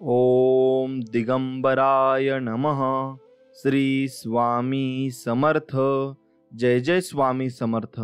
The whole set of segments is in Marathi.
ओम दिगंबराय नमः. श्री स्वामी समर्थ. जय जय स्वामी समर्थ.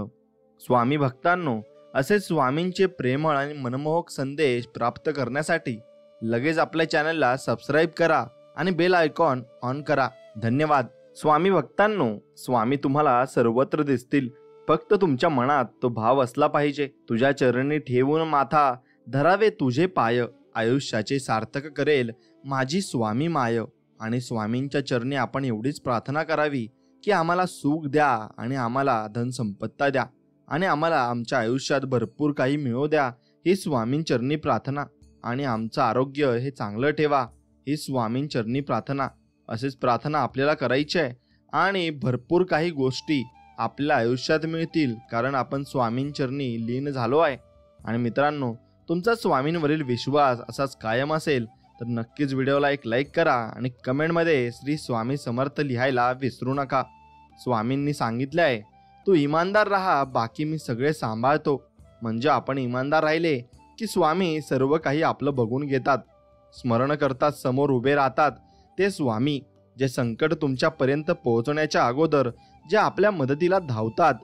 स्वामी भक्तांनो, असे स्वामींचे प्रेमळ आणि मनमोहक संदेश प्राप्त करण्यासाठी लगेच आपल्या चॅनलला सबस्क्राईब करा आणि बेल आयकॉन ऑन करा. धन्यवाद. स्वामी भक्तांनो, स्वामी तुम्हाला सर्वत्र दिसतील, फक्त तुमच्या मनात तो भाव असला पाहिजे. तुझ्या चरणी ठेवून माथा धरावे तुझे पाय, आयुष्याचे सार्थक करेल माझी स्वामी माय. आणि स्वामींच्या चरणी आपण एवढीच प्रार्थना करावी की आम्हाला सुख द्या आणि आम्हाला धनसंपत्ता द्या आणि आम्हाला आमच्या आयुष्यात भरपूर काही मिळवू द्या, ही स्वामींचरणी प्रार्थना. आणि आमचं आरोग्य हे चांगलं ठेवा, ही स्वामींचरणी प्रार्थना. अशीच प्रार्थना आपल्याला करायची आहे आणि भरपूर काही गोष्टी आपल्या आयुष्यात मिळतील, कारण आपण स्वामींचरणी लीन झालो आहे. आणि मित्रांनो, तुमचा स्वामींवरील विश्वास असाच कायम असेल तर नक्कीच व्हिडिओला एक लाईक करा आणि कमेंटमध्ये श्री स्वामी समर्थ लिहायला विसरू नका. स्वामींनी सांगितले आहे, तू इमानदार राहा, बाकी मी सगळे सांभाळतो. म्हणजे आपण इमानदार राहिले की स्वामी सर्व काही आपलं बघून घेतात. स्मरण करतात, समोर उभे राहतात ते स्वामी, जे संकट तुमच्यापर्यंत पोहोचण्याच्या अगोदर जे आपल्या मदतीला धावतात.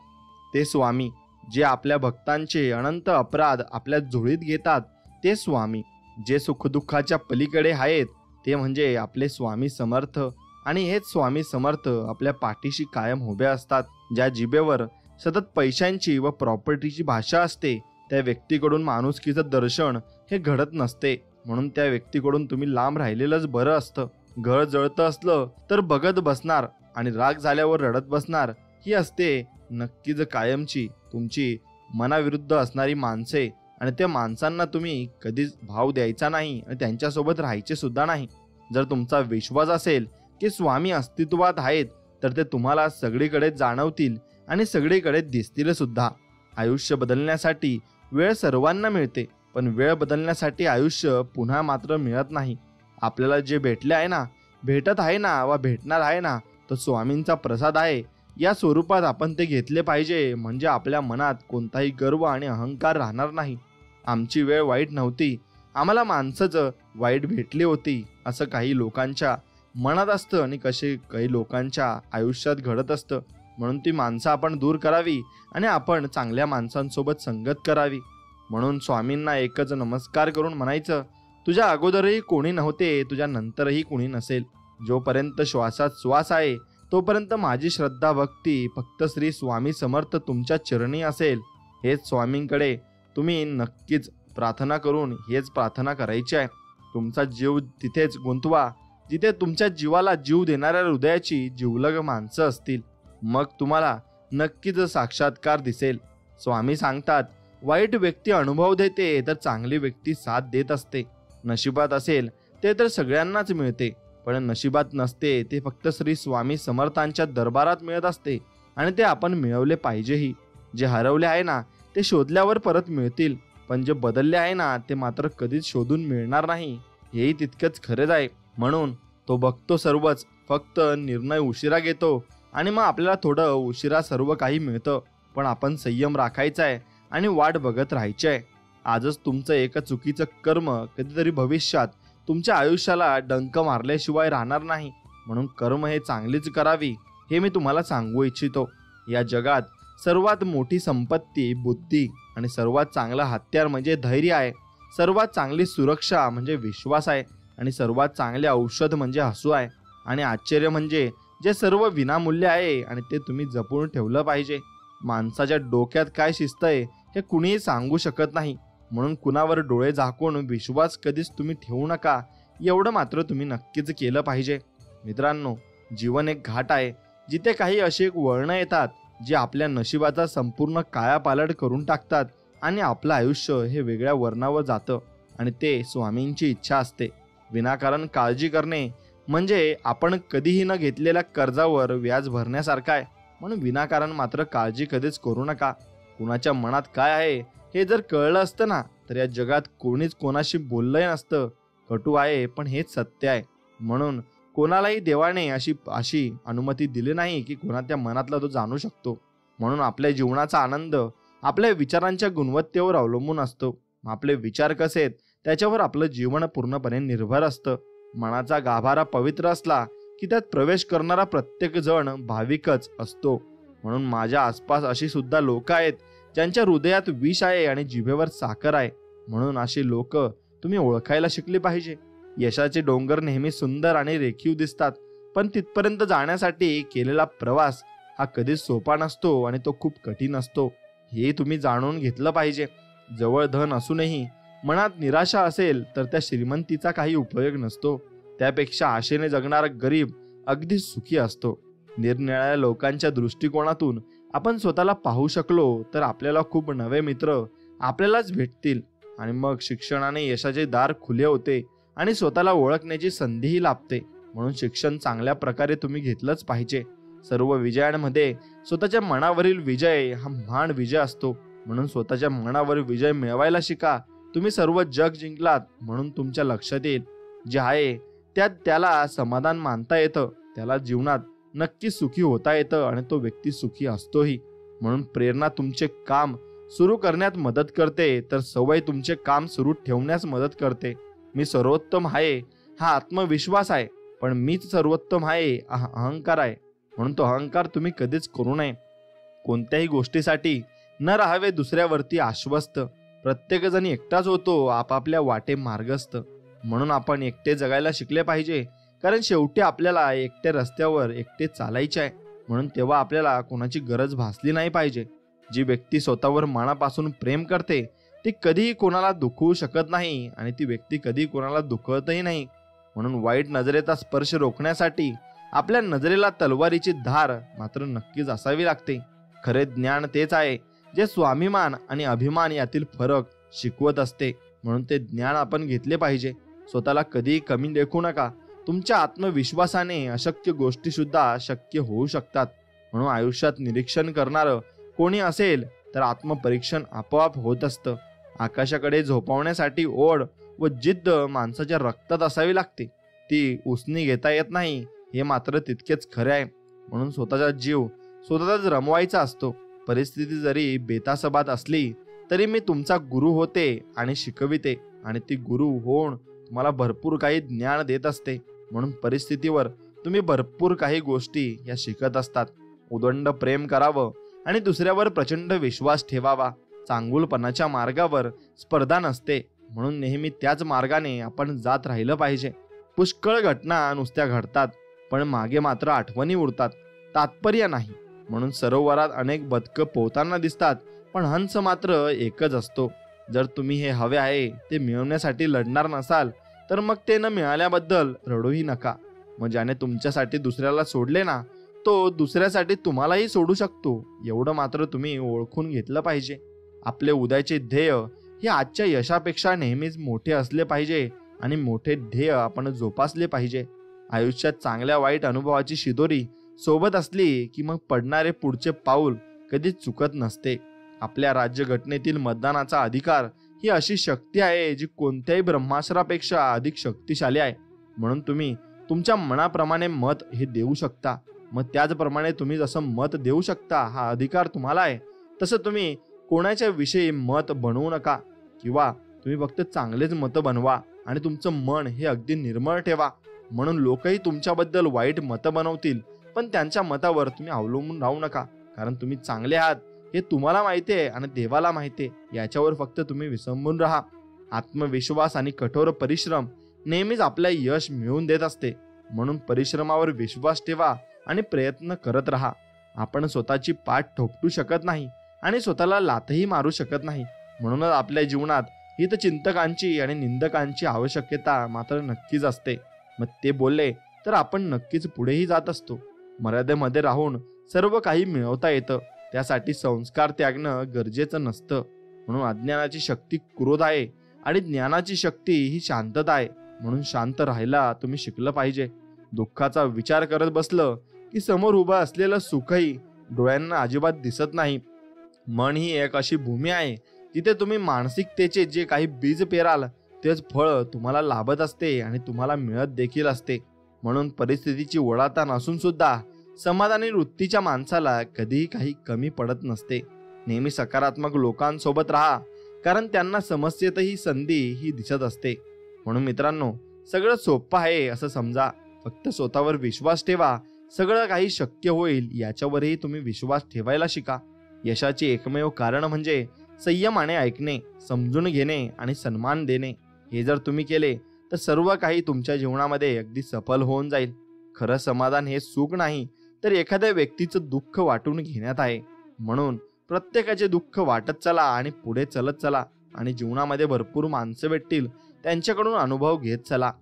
ते स्वामी, जे आपल्या भक्तांचे अनंत अपराध आपल्या झोळीत घेतात. ते स्वामी, जे सुखदुःखाच्या पलीकडे आहेत. ते म्हणजे आपले स्वामी समर्थ. आणि हेच स्वामी समर्थ आपल्या पाठीशी कायम उभे असतात. ज्या जिभेवर सतत पैशांची व प्रॉपर्टीची भाषा असते, त्या व्यक्तीकडून माणुसकीचं दर्शन हे घडत नसते. म्हणून त्या व्यक्तीकडून तुम्ही लांब राहिलेलंच बरं असतं. घर जळतं असलं तर बघत बसणार आणि राग झाल्यावर रडत बसणार, ही असते नक्कीच कायमची तुमची मनाविरुद्ध असणारी माणसे. आणि त्या माणसांना तुम्ही कधीच भाव द्यायचा नाही आणि त्यांच्यासोबत राहायचे सुद्धा नाही. जर तुमचा विश्वास असेल की स्वामी अस्तित्वात आहेत तर ते तुम्हाला सगळीकडे जाणवतील आणि सगळीकडे दिसतील सुद्धा. आयुष्य बदलण्यासाठी वेळ सर्वांना मिळते, पण वेळ बदलण्यासाठी आयुष्य पुन्हा मात्र मिळत नाही. आपल्याला जे भेटले आहे ना, भेटत आहे ना वा भेटणार आहे ना, तो स्वामींचा प्रसाद आहे. या स्वरूपात आपण ते घेतले पाहिजे, म्हणजे आपल्या मनात कोणताही गर्व आणि अहंकार राहणार नाही. आमची वेळ वाईट नव्हती, आम्हाला माणसंच वाईट भेटली होती, असं काही लोकांच्या मनात असतं आणि काही लोकांच्या आयुष्यात घडत असतं. म्हणून ती माणसं आपण दूर करावी आणि आपण चांगल्या माणसांसोबत संगत करावी. म्हणून स्वामींना एकच नमस्कार करून म्हणायचं, तुझ्या अगोदरही कोणी नव्हते, तुझ्या नंतरही कोणी नसेल. जोपर्यंत श्वासात श्वास आहे तोपर्यंत माझी श्रद्धा भक्ती फक्त श्री स्वामी समर्थ तुमच्या चरणी असेल. हेच स्वामींकडे तुम्ही नक्कीच प्रार्थना करून हेच प्रार्थना करायची आहे. तुमचा जीव तिथेच गुंतवा जिथे तुमच्या जीवाला जीव देणाऱ्या हृदयाची जिवलग माणसं असतील. मग तुम्हाला नक्कीच साक्षात्कार दिसेल. स्वामी सांगतात, वाईट व्यक्ती अनुभव देते तर चांगली व्यक्ती साथ देत असते. नशिबात असेल ते तर सगळ्यांनाच मिळते, पण नशिबात नसते ते फक्त श्री स्वामी समर्थांच्या दरबारात मिळत असते. आणि ते आपण मिळवले पाहिजेही. जे हरवले आहे ना ते शोधल्यावर परत मिळतील, पण जे बदलले आहे ना ते मात्र कधीच शोधून मिळणार नाही, हेही तितकंच खरंच आहे. म्हणून तो बघतो सर्वच, फक्त निर्णय उशिरा घेतो आणि मग आपल्याला थोडं उशिरा सर्व काही मिळतं. पण आपण संयम राखायचा आहे आणि वाट बघत राहायची आहे. आजच तुमचं एक चुकीचं कर्म कधीतरी भविष्यात तुमच्या आयुष्याला डंक मारल्याशिवाय राहणार नाही. म्हणून कर्म हे चांगलीच करावी, हे मी तुम्हाला सांगू इच्छितो. या जगात सर्वात मोठी संपत्ती बुद्धी आणि सर्वात चांगलं हत्यार म्हणजे धैर्य आहे. सर्वात चांगली सुरक्षा म्हणजे विश्वास आहे आणि सर्वात चांगले औषध म्हणजे हसू आहे. आणि आश्चर्य म्हणजे जे सर्व विनामूल्य आहे आणि ते तुम्ही जपून ठेवलं पाहिजे. माणसाच्या डोक्यात काय शिस्त आहे हे कुणीही सांगू शकत नाही. म्हणून कुणावर डोळे झाकून विश्वास कधीच तुम्ही ठेवू नका, एवढं मात्र तुम्ही नक्कीच केलं पाहिजे. मित्रांनो, जीवन एक घाट आहे जिथे काही अशी एक वळणं येतात जे आपल्या नशिबाचा संपूर्ण कायापालट करून टाकतात आणि आपलं आयुष्य हे वेगळ्या वर्णावर जातं. आणि ते स्वामींची इच्छा असते. विनाकारण काळजी करणे म्हणजे आपण कधीही न घेतलेल्या कर्जावर व्याज भरण्यासारखं आहे. म्हणून विनाकारण मात्र काळजी कधीच करू नका. कुणाच्या मनात काय आहे हे जर कळलं असतं ना तर या जगात कोणीच कोणाशी बोललंही नसतं. कटू आहे पण हेच सत्य आहे. म्हणून कोणालाही देवाने अशी अनुमती दिली नाही की कोणाच्या मनातला तो जाणू शकतो. म्हणून आपल्या जीवनाचा आनंद आपल्या विचारांच्या गुणवत्तेवर अवलंबून असतो. आपले विचार कसे आहेत त्याच्यावर आपलं जीवन पूर्णपणे निर्भर असतं. मनाचा गाभारा पवित्र असला की त्यात प्रवेश करणारा प्रत्येक जण भाविकच असतो. म्हणून माझ्या आसपास अशी सुद्धा लोक आहेत ज्यांच्या हृदयात विष आहे आणि जिभेवर साखर आहे. म्हणून अशी लोक तुम्ही ओळखायला शिकली पाहिजे. यशाचे डोंगर नेहमी सुंदर आणि रेखीव दिसतात, पण तिथपर्यंत जाण्यासाठी केलेला प्रवास हा कधीच सोपा नसतो आणि तो खूप कठीण असतो. हे तुम्ही जाणून घेतलं पाहिजे. जवळ धन असूनही मनात निराशा असेल तर त्या श्रीमंतीचा काही उपयोग नसतो. त्यापेक्षा आशेने जगणारा गरीब अगदी सुखी असतो. निरनिराळ्या लोकांच्या दृष्टिकोनातून आपण स्वतःला पाहू शकलो तर आपल्याला खूप नवे मित्र आपल्यालाच भेटतील आणि मग शिक्षणाने यशाचे दार खुले होते आणि स्वतःला ओळखण्याची संधीही लाभते. म्हणून शिक्षण चांगल्या प्रकारे तुम्ही घेतलंच पाहिजे. सर्व विजयांमध्ये स्वतःच्या मनावरील विजय हा महान विजय असतो. म्हणून स्वतःच्या मनावर विजय मिळवायला शिका. तुम्ही सर्व जग जिंकलात म्हणून तुमच्या लक्षात येईल जे आहे त्यात त्याला समाधान मानता येतं, त्याला जीवनात नक्की सुखी होता येतं आणि तो व्यक्ती सुखी असतोही. म्हणून प्रेरणा तुमचे काम सुरू करण्यात मदत करते तर सवय तुमचे काम सुरू ठेवण्यास मदत करते. मी सर्वोत्तम आहे हा आत्मविश्वास आहे, पण मीच सर्वोत्तम आहे हा अहंकार आहे. म्हणून तो अहंकार तुम्ही कधीच करू नये. कोणत्याही गोष्टीसाठी न राहावे दुसऱ्यावरती आश्वस्त. प्रत्येक जण एकटाच होतो आपापल्या वाटे मार्गस्थ. म्हणून आपण एकटे जगायला शिकले पाहिजे, कारण शेवटी आपल्याला एकट्या रस्त्यावर एकटे चालायचे आहे. म्हणून तेव्हा आपल्याला कोणाची गरज भासली नाही पाहिजे. जी व्यक्ती स्वतःवर मनापासून प्रेम करते ती कधीही कोणाला दुखवू शकत नाही आणि ती व्यक्ती कधी कोणाला दुखवतही नाही. म्हणून वाईट नजरेचा स्पर्श रोखण्यासाठी आपल्या नजरेला तलवारीची धार मात्र नक्कीच असावी लागते. खरे ज्ञान तेच आहे जे स्वाभिमान आणि अभिमान यातील फरक शिकवत असते. म्हणून ते ज्ञान आपण घेतले पाहिजे. स्वतःला कधीही कमी लेखू नका. तुमच्या आत्मविश्वासाने अशक्य गोष्टी सुद्धा शक्य होऊ शकतात. म्हणून आयुष्यात निरीक्षण करणारं कोणी असेल तर आत्मपरीक्षण आपोआप होत असतं. आकाशाकडे झोपवण्यासाठी ओढ व जिद्द माणसाच्या रक्तात असावी लागते. ती उसनी घेता येत नाही हे मात्र तितकेच खरे आहे. म्हणून स्वतःचा जीव स्वतःच रमवायचा असतो. परिस्थिती जरी बेतासबात असली तरी मी तुमचा गुरु होते आणि शिकविते आणि ती गुरु होऊन तुम्हाला भरपूर काही ज्ञान देत असते. म्हणून परिस्थितीवर तुम्ही भरपूर काही गोष्टी या शिकत असतात. उदंड प्रेम करावं आणि दुसऱ्यावर प्रचंड विश्वास ठेवावा. चांगुलपणाच्या मार्गावर स्पर्धा नसते, म्हणून नेहमी त्याच मार्गाने आपण जात राहिलं पाहिजे. पुष्कळ घटना नुसत्या घडतात पण मागे मात्र आठवणी उरतात, तात्पर्य नाही. म्हणून सरोवरात अनेक बदकं पोहताना दिसतात पण हंस मात्र एकच असतो. जर तुम्ही हे हवे आहे ते मिळवण्यासाठी लढणार नसाल तर मग ते न मिळाल्याबद्दल रडूही नका. मग ज्याने तुमच्यासाठी दुसऱ्याला सोडले ना तो दुसऱ्यासाठी तुम्हालाही सोडू शकतो. एवढं मात्र तुम्ही ओळखून घेतलं पाहिजे. आपले उद्याचे ध्येय हे आजच्या यशापेक्षा नेहमीच मोठे असले पाहिजे आणि मोठे ध्येय आपण जोपासले पाहिजे. आयुष्यात चांगल्या वाईट अनुभवाची शिदोरी सोबत असली की मग पडणारे पुढचे पाऊल कधीच चुकत नसते. आपल्या राज्यघटनेतील मतदानाचा अधिकार ही अशी शक्ती आहे जी कोणत्याही ब्रह्मास्त्रापेक्षा अधिक शक्तिशाली आहे. म्हणून तुम्ही तुमच्या मनाप्रमाणे मत हे देऊ शकता. मग त्याचप्रमाणे तुम्ही जसं मत देऊ शकता हा अधिकार तुम्हाला आहे, तसं तुम्ही कोणाच्या विषयी मत बनवू नका किंवा तुम्ही फक्त चांगलेच मत बनवा आणि तुमचं मन हे अगदी निर्मळ ठेवा. म्हणून लोकही तुमच्याबद्दल वाईट मतं बनवतील पण त्यांच्या मतावर तुम्ही अवलंबून राहू नका, कारण तुम्ही चांगले आहात हे तुम्हाला माहिती आहे आणि देवाला माहिती आहे. याच्यावर फक्त तुम्ही विसंबून राहा. आत्मविश्वास आणि कठोर परिश्रम नेहमीच आपल्या यश मिळवून देत असते. म्हणून परिश्रमावर विश्वास ठेवा आणि प्रयत्न करत राहा. आपण स्वतःची पाठ ठोपटू शकत नाही आणि स्वतःला लाथही मारू शकत नाही. म्हणूनच आपल्या जीवनात हितचिंतकांची आणि निंदकांची आवश्यकता मात्र नक्कीच असते. मग ते बोलले तर आपण नक्कीच पुढेही जात असतो. मर्यादेमध्ये राहून सर्व काही मिळवता येतं. त्यासाठी संस्कार त्यागणं गरजेचं नसतं. म्हणून अज्ञानाची शक्ती क्रोध आहे आणि ज्ञानाची शक्ती ही शांतता आहे. म्हणून शांत राहायला तुम्ही शिकलं पाहिजे. दुःखाचा विचार करत बसलं की समोर उभं असलेलं सुखही डोळ्यांना अजिबात दिसत नाही. मन ही एक अशी भूमी आहे जिथे तुम्ही मानसिकतेचे जे काही बीज पेराल तेच फळ तुम्हाला लाभत असते आणि तुम्हाला मिळत देखील असते. म्हणून परिस्थितीची ओढाताण असून सुद्धा समाधानी वृत्तीच्या माणसाला कधीही काही कमी पडत नसते. नेहमी सकारात्मक लोकांसोबत राहा. कारण त्यांना समस्येतही संधी ही दिसत असते. म्हणून मित्रांनो, सगळं सोपं आहे असं समजा. फक्त स्वतःवर विश्वास ठेवा. सगळं काही शक्य होईल याच्यावरही तुम्ही विश्वास ठेवायला शिका. यशाचे एकमेव कारण म्हणजे संयमाने ऐकणे, समजून घेणे आणि सन्मान देणे. हे जर तुम्ही केले तर सर्व काही तुमच्या जीवनामध्ये अगदी सफल होऊन जाईल. खरं समाधान हे सुख नाही, तर एखाद्या व्यक्तीचं दुःख वाटून घेण्यात आहे. म्हणून प्रत्येकाचे दुःख वाटत चला आणि पुढे चलत चला. आणि जीवनामध्ये भरपूर माणसं भेटतील, त्यांच्याकडून अनुभव घेत चला.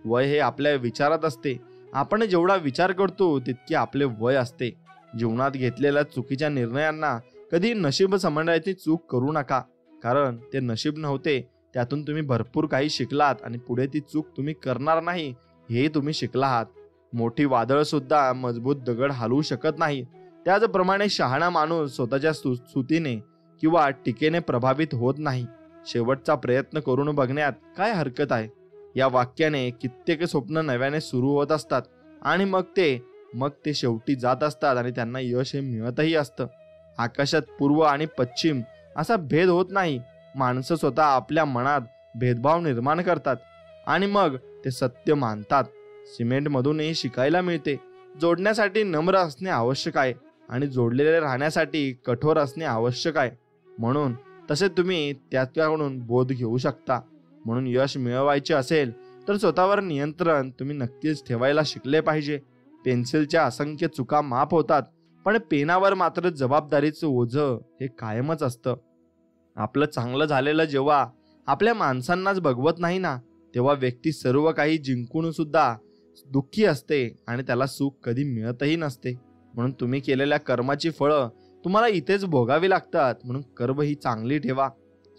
वय हे आपल्या विचारात असते. आपण जेवढा विचार करतो तितके आपले वय असते. जीवनात घेतलेल्या चुकीच्या निर्णयांना कधी नशीब समजण्याची चूक करू नका, कारण ते नशीब नव्हते. त्यातून तुम्ही भरपूर काही शिकलात आणि पुढे ती चूक तुम्ही करणार नाही हे तुम्ही शिकला आहात. मोठी वादळ सुद्धा मजबूत दगड हलवू शकत नाही. त्याचप्रमाणे शहाणा माणूस स्वतःच्या स्तुतीने किंवा टीकेने प्रभावित होत नाही. शेवटचा प्रयत्न करून बघण्यात काय हरकत आहे. या वाक्याने कित्येक स्वप्न नव्याने सुरू होत असतात आणि मग ते शेवटी जात असतात आणि त्यांना यश हे मिळतही असतं. आकाशात पूर्व आणि पश्चिम असा भेद होत नाही. माणसं स्वतः आपल्या मनात भेदभाव निर्माण करतात आणि मग ते सत्य मानतात. सिमेंटमधूनही शिकायला मिळते. जोडण्यासाठी नम्र असणे आवश्यक आहे आणि जोडलेले राहण्यासाठी कठोर असणे आवश्यक आहे. म्हणून तसे तुम्ही त्याच्याकडून बोध घेऊ शकता. म्हणून यश मिळवायचे असेल तर स्वतःवर नियंत्रण तुम्ही नक्कीच ठेवायला शिकले पाहिजे. पेन्सिलच्या असंख्य चुका माफ होतात, पण पेनावर मात्र जबाबदारीचं ओझं हे कायमच असतं. आपलं चांगलं झालेलं जेव्हा आपल्या माणसांनाच बघवत नाही ना, तेव्हा व्यक्ती सर्व काही जिंकून सुद्धा दुःखी असते आणि त्याला सुख कधी मिळतही नसते. म्हणून तुम्ही केलेल्या कर्माची फळं तुम्हाला इथेच भोगावी लागतात. म्हणून कर्म ही चांगली ठेवा.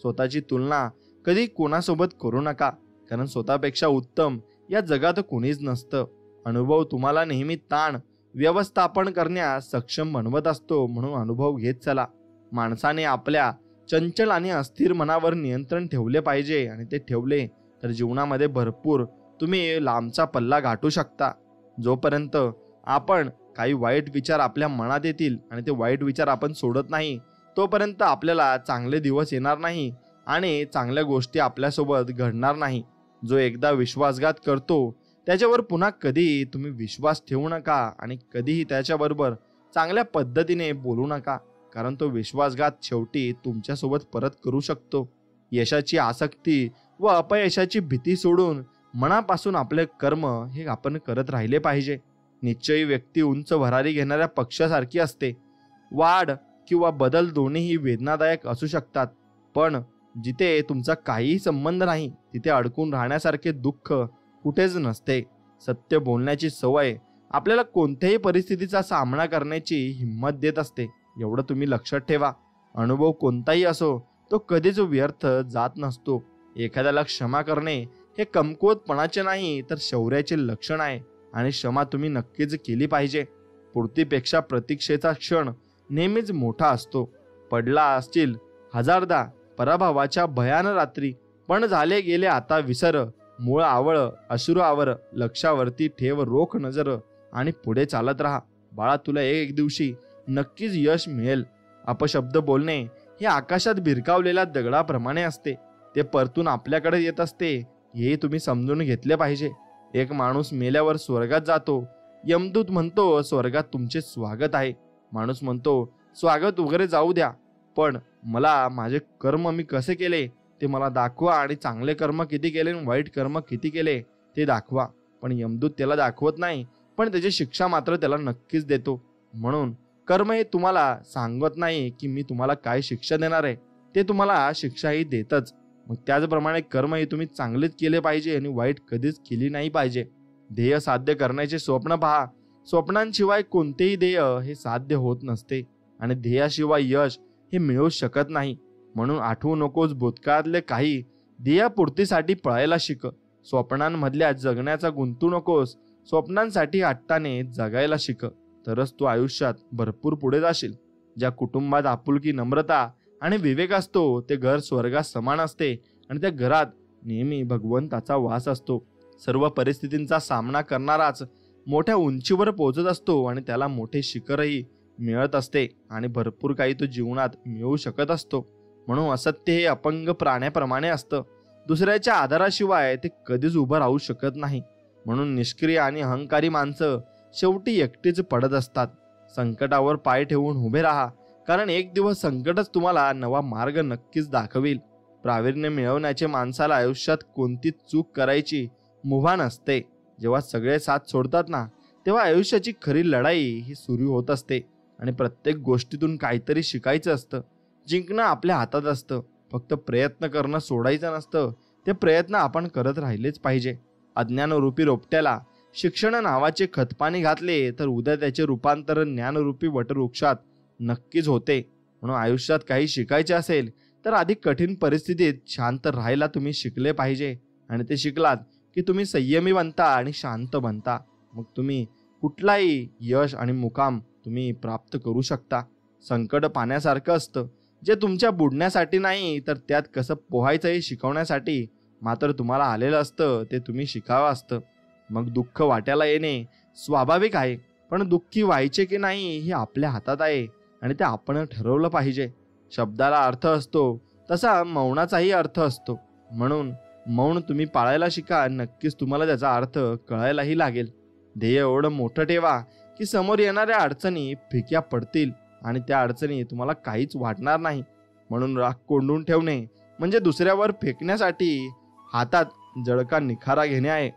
स्वतःची तुलना कधी कोणासोबत करू नका, कारण स्वतःपेक्षा उत्तम या जगात कोणीच नसतं. अनुभव तुम्हाला नेहमी ताण व्यवस्थापन करण्यास सक्षम बनवत असतो. म्हणून अनुभव घेत चला. माणसाने आपल्या चंचल आणि अस्थिर मनावर नियंत्रण ठेवले पाहिजे आणि ते ठेवले तर जीवनामध्ये भरपूर तुम्ही लांबचा पल्ला गाठू शकता. जोपर्यंत आपण काही वाईट विचार आपल्या मनात येतील आणि ते वाईट विचार आपण सोडत नाही, तोपर्यंत आपल्याला चांगले दिवस येणार नाही आणि चांगल्या गोष्टी आपल्यासोबत घडणार नाही. जो एकदा विश्वासघात करतो त्याच्यावर पुन्हा कधी तुम्ही विश्वास ठेवू नका आणि कधीही त्याच्याबरोबर चांगल्या पद्धतीने बोलू नका, कारण तो विश्वासघात शेवटी तुमच्यासोबत परत करू शकतो. यशाची आसक्ती व अपयशाची भीती सोडून मनापासून आपले कर्म हे आपण करत राहिले पाहिजे. निश्चयी व्यक्ती उंच भरारी घेणाऱ्या पक्षासारखी असते. वाढ किंवा बदल दोन्हीही वेदनादायक असू शकतात, पण जिथे तुमचा काहीही संबंध नाही तिथे अडकून राहण्यासारखे दुःख कुठेच नसते. सत्य बोलण्याची सवय आपल्याला कोणत्याही परिस्थितीचा सामना करण्याची हिंमत देत असते. एवढं तुम्ही लक्षात ठेवा. अनुभव कोणताही असो तो कधीच व्यर्थ जात नसतो. एखाद्याला क्षमा करणे हे कमकुवतपणाचे नाही तर शौर्याचे लक्षण आहे आणि क्षमा तुम्ही नक्कीच केली पाहिजे. पूर्तीपेक्षा प्रतीक्षेचा क्षण नेहमीच मोठा असतो. पडला असतील हजारदा पराभवाच्या भयान रात्री, पण झाले गेले आता विसर. मूळ आवळ अश्रू आवर, लक्षावरती ठेव रोख नजर आणि पुढे चालत राहा. बाळा, तुला एक दिवशी नक्कीच यश मिळेल. अपशब्द बोलणे हे आकाशात भिरकावलेल्या दगडाप्रमाणे असते. ते परतून आपल्याकडे येत असते, हे तुम्ही समजून घेतले पाहिजे. एक माणूस मेल्यावर स्वर्गात जातो. यमदूत म्हणतो स्वर्गात तुमचे स्वागत आहे. माणूस म्हणतो स्वागत वगैरे जाऊ द्या, पण मला माझे कर्म मी कसे केले ते मला दाखवा आणि चांगले कर्म किती केले आणि वाईट कर्म किती केले ते दाखवा. पण यमदूत त्याला दाखवत नाही, पण त्याची शिक्षा मात्र त्याला नक्कीच देतो. म्हणून कर्म हे तुम्हाला सांगत नाही की मी तुम्हाला काय शिक्षा देणार आहे, ते तुम्हाला शिक्षाही देतच. मग त्याचप्रमाणे कर्म हे तुम्ही चांगलेच केले पाहिजे आणि वाईट कधीच केली नाही पाहिजे. ध्येय साध्य करण्याचे स्वप्न पहा. स्वप्नांशिवाय कोणतेही ध्येय हे साध्य होत नसते आणि ध्येयाशिवाय यश हे मिळू शकत नाही. म्हणून आठवू नकोस भूतकाळातले काही. ध्येयपूर्तीसाठी पळायला शिक. स्वप्नांमधल्या जगण्याचा गुंतू नकोस. स्वप्नांसाठी हट्टाने जगायला शिक, तरच तू आयुष्यात भरपूर पुढे जाशील. ज्या कुटुंबात आपुलकी, नम्रता आणि विवेक असतो ते घर स्वर्गात समान असते आणि त्या घरात नेहमी भगवंताचा वास असतो. सर्व परिस्थितींचा सामना करणाराच मोठ्या उंचीवर पोहोचत असतो आणि त्याला मोठे शिखरही मिळत असते आणि भरपूर काही तो जीवनात मिळवू शकत असतो. म्हणून असत्य हे अपंग प्राण्याप्रमाणे असतं. दुसऱ्याच्या आधाराशिवाय ते कधीच उभं राहू शकत नाही. म्हणून निष्क्रिय आणि अहंकारी माणसं शेवटी एकटीच पडत असतात. संकटावर पाय ठेवून उभे राहा, कारण एक दिवस संकटच तुम्हाला नवा मार्ग नक्कीच दाखवेल. प्रावीण्य मिळवण्याचे माणसाला आयुष्यात कोणतीच चूक करायची मुभा नसते. जेव्हा सगळे साथ सोडतात ना, तेव्हा आयुष्याची खरी लढाई ही सुरू होत असते आणि प्रत्येक गोष्टीतून काहीतरी शिकायचं असतं. जिंकणं आपल्या हातात असतं. फक्त प्रयत्न करणं सोडायचं नसतं. ते प्रयत्न आपण करत राहिलेच पाहिजे. अज्ञानरूपी रोपट्याला शिक्षण नावाचे खतपाणी घातले तर उद्या त्याचे रूपांतर ज्ञानरूपी वटवृक्षात नक्कीच होते. म्हणून आयुष्यात काही शिकायचे असेल तर आधी कठीण परिस्थितीत शांत राहायला तुम्ही शिकले पाहिजे. आणि ते शिकलात की तुम्ही संयमी बनता आणि शांत बनता. मग तुम्ही कुठलाही यश आणि मुकाम तुम्ही प्राप्त करू शकता. संकट पाण्यासारखं असतं, जे तुमच्या बुडण्यासाठी नाही तर त्यात कसं पोहायचं हे शिकवण्यासाठी मात्र तुम्हाला आलेलं असतं. ते तुम्ही शिकावं असतं. मग दुःख वाट्याला येणे स्वाभाविक आहे, पण दुःखी व्हायचे की नाही हे आपल्या हातात आहे आणि ते आपण ठरवलं पाहिजे. शब्दाला अर्थ असतो तसा मौनाचाही अर्थ असतो. म्हणून मौन तुम्ही पाळायला शिका. नक्कीच तुम्हाला त्याचा अर्थ कळायलाही लागेल. ध्येय एवढं मोठं ठेवा की समोर येणाऱ्या अडचणी फिक्या पडतील आणि त्या अडचणी तुम्हाला काहीच वाटणार नाही. म्हणून राग कोंडून ठेवणे म्हणजे दुसऱ्यावर फेकण्यासाठी हातात जळका निखारा घेणे आहे.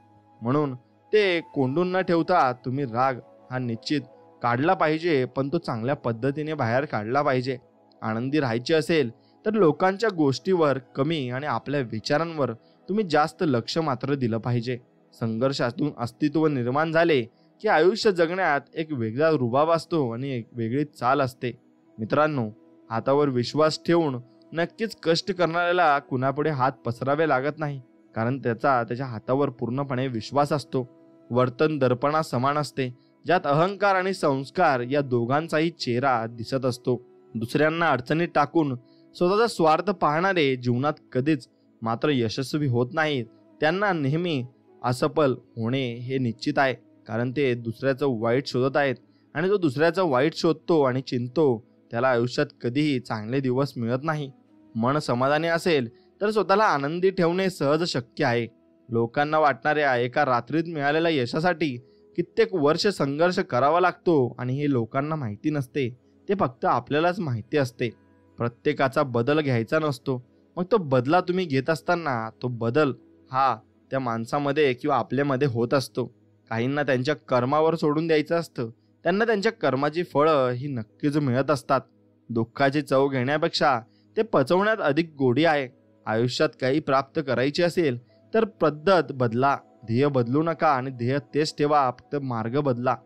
म्हणून ते कोंडून न ठेवता तुम्ही राग हा निश्चित काढला पाहिजे, पण तो चांगल्या पद्धतीने बाहेर काढला पाहिजे. आनंदी राहायचे असेल तर लोकांच्या गोष्टीवर कमी आणि आपल्या विचारांवर तुम्ही जास्त लक्ष मात्र दिलं पाहिजे. संघर्षातून अस्तित्व निर्माण झाले की आयुष्य जगण्यात एक वेगळा रुबाब असतो आणि एक वेगळी चाल असते. मित्रांनो, हातावर विश्वास ठेवून नक्कीच कष्ट करणाऱ्याला कुणापुढे हात पसरावे लागत नाही, कारण त्याच्या हातावर पूर्णपणे विश्वास असतो. वर्तन दर्पणा समान असते, ज्यात अहंकार आणि संस्कार या दोघांचाही चेहरा दिसत असतो. दुसऱ्यांना अडचणीत टाकून स्वतःचा स्वार्थ पाहणारे जीवनात कधीच मात्र यशस्वी होत नाहीत. त्यांना नेहमी असफल होणे हे निश्चित आहे, कारण ते दुसऱ्याचं वाईट शोधत आहेत आणि जो दुसऱ्याचं वाईट शोधतो आणि चिंतो त्याला आयुष्यात कधीही चांगले दिवस मिळत नाही. मन समाधानी असेल तर स्वतःला आनंदी ठेवणे सहज शक्य आहे. लोकांना वाटणाऱ्या एका रात्रीत मिळालेल्या यशासाठी कित्येक वर्ष संघर्ष करावा लागतो आणि हे लोकांना माहिती नसते. ते फक्त आपल्यालाच माहिती असते. प्रत्येकाचा बदल घ्यायचा नसतो. मग तो बदला तुम्ही घेत असताना तो बदल हा त्या माणसामध्ये किंवा आपल्यामध्ये होत असतो. काहींना त्यांच्या कर्मावर सोडून द्यायचं असतं. त्यांना त्यांच्या कर्माची फळं ही नक्कीच मिळत असतात. दुःखाची चव घेण्यापेक्षा ते पचवण्यात अधिक गोडी आहे. आयुष्यात काही प्राप्त करायचे असेल तर पद्धत बदला, ध्येय बदलू नका आणि ध्येय तेच ठेवा, फक्त मार्ग बदला.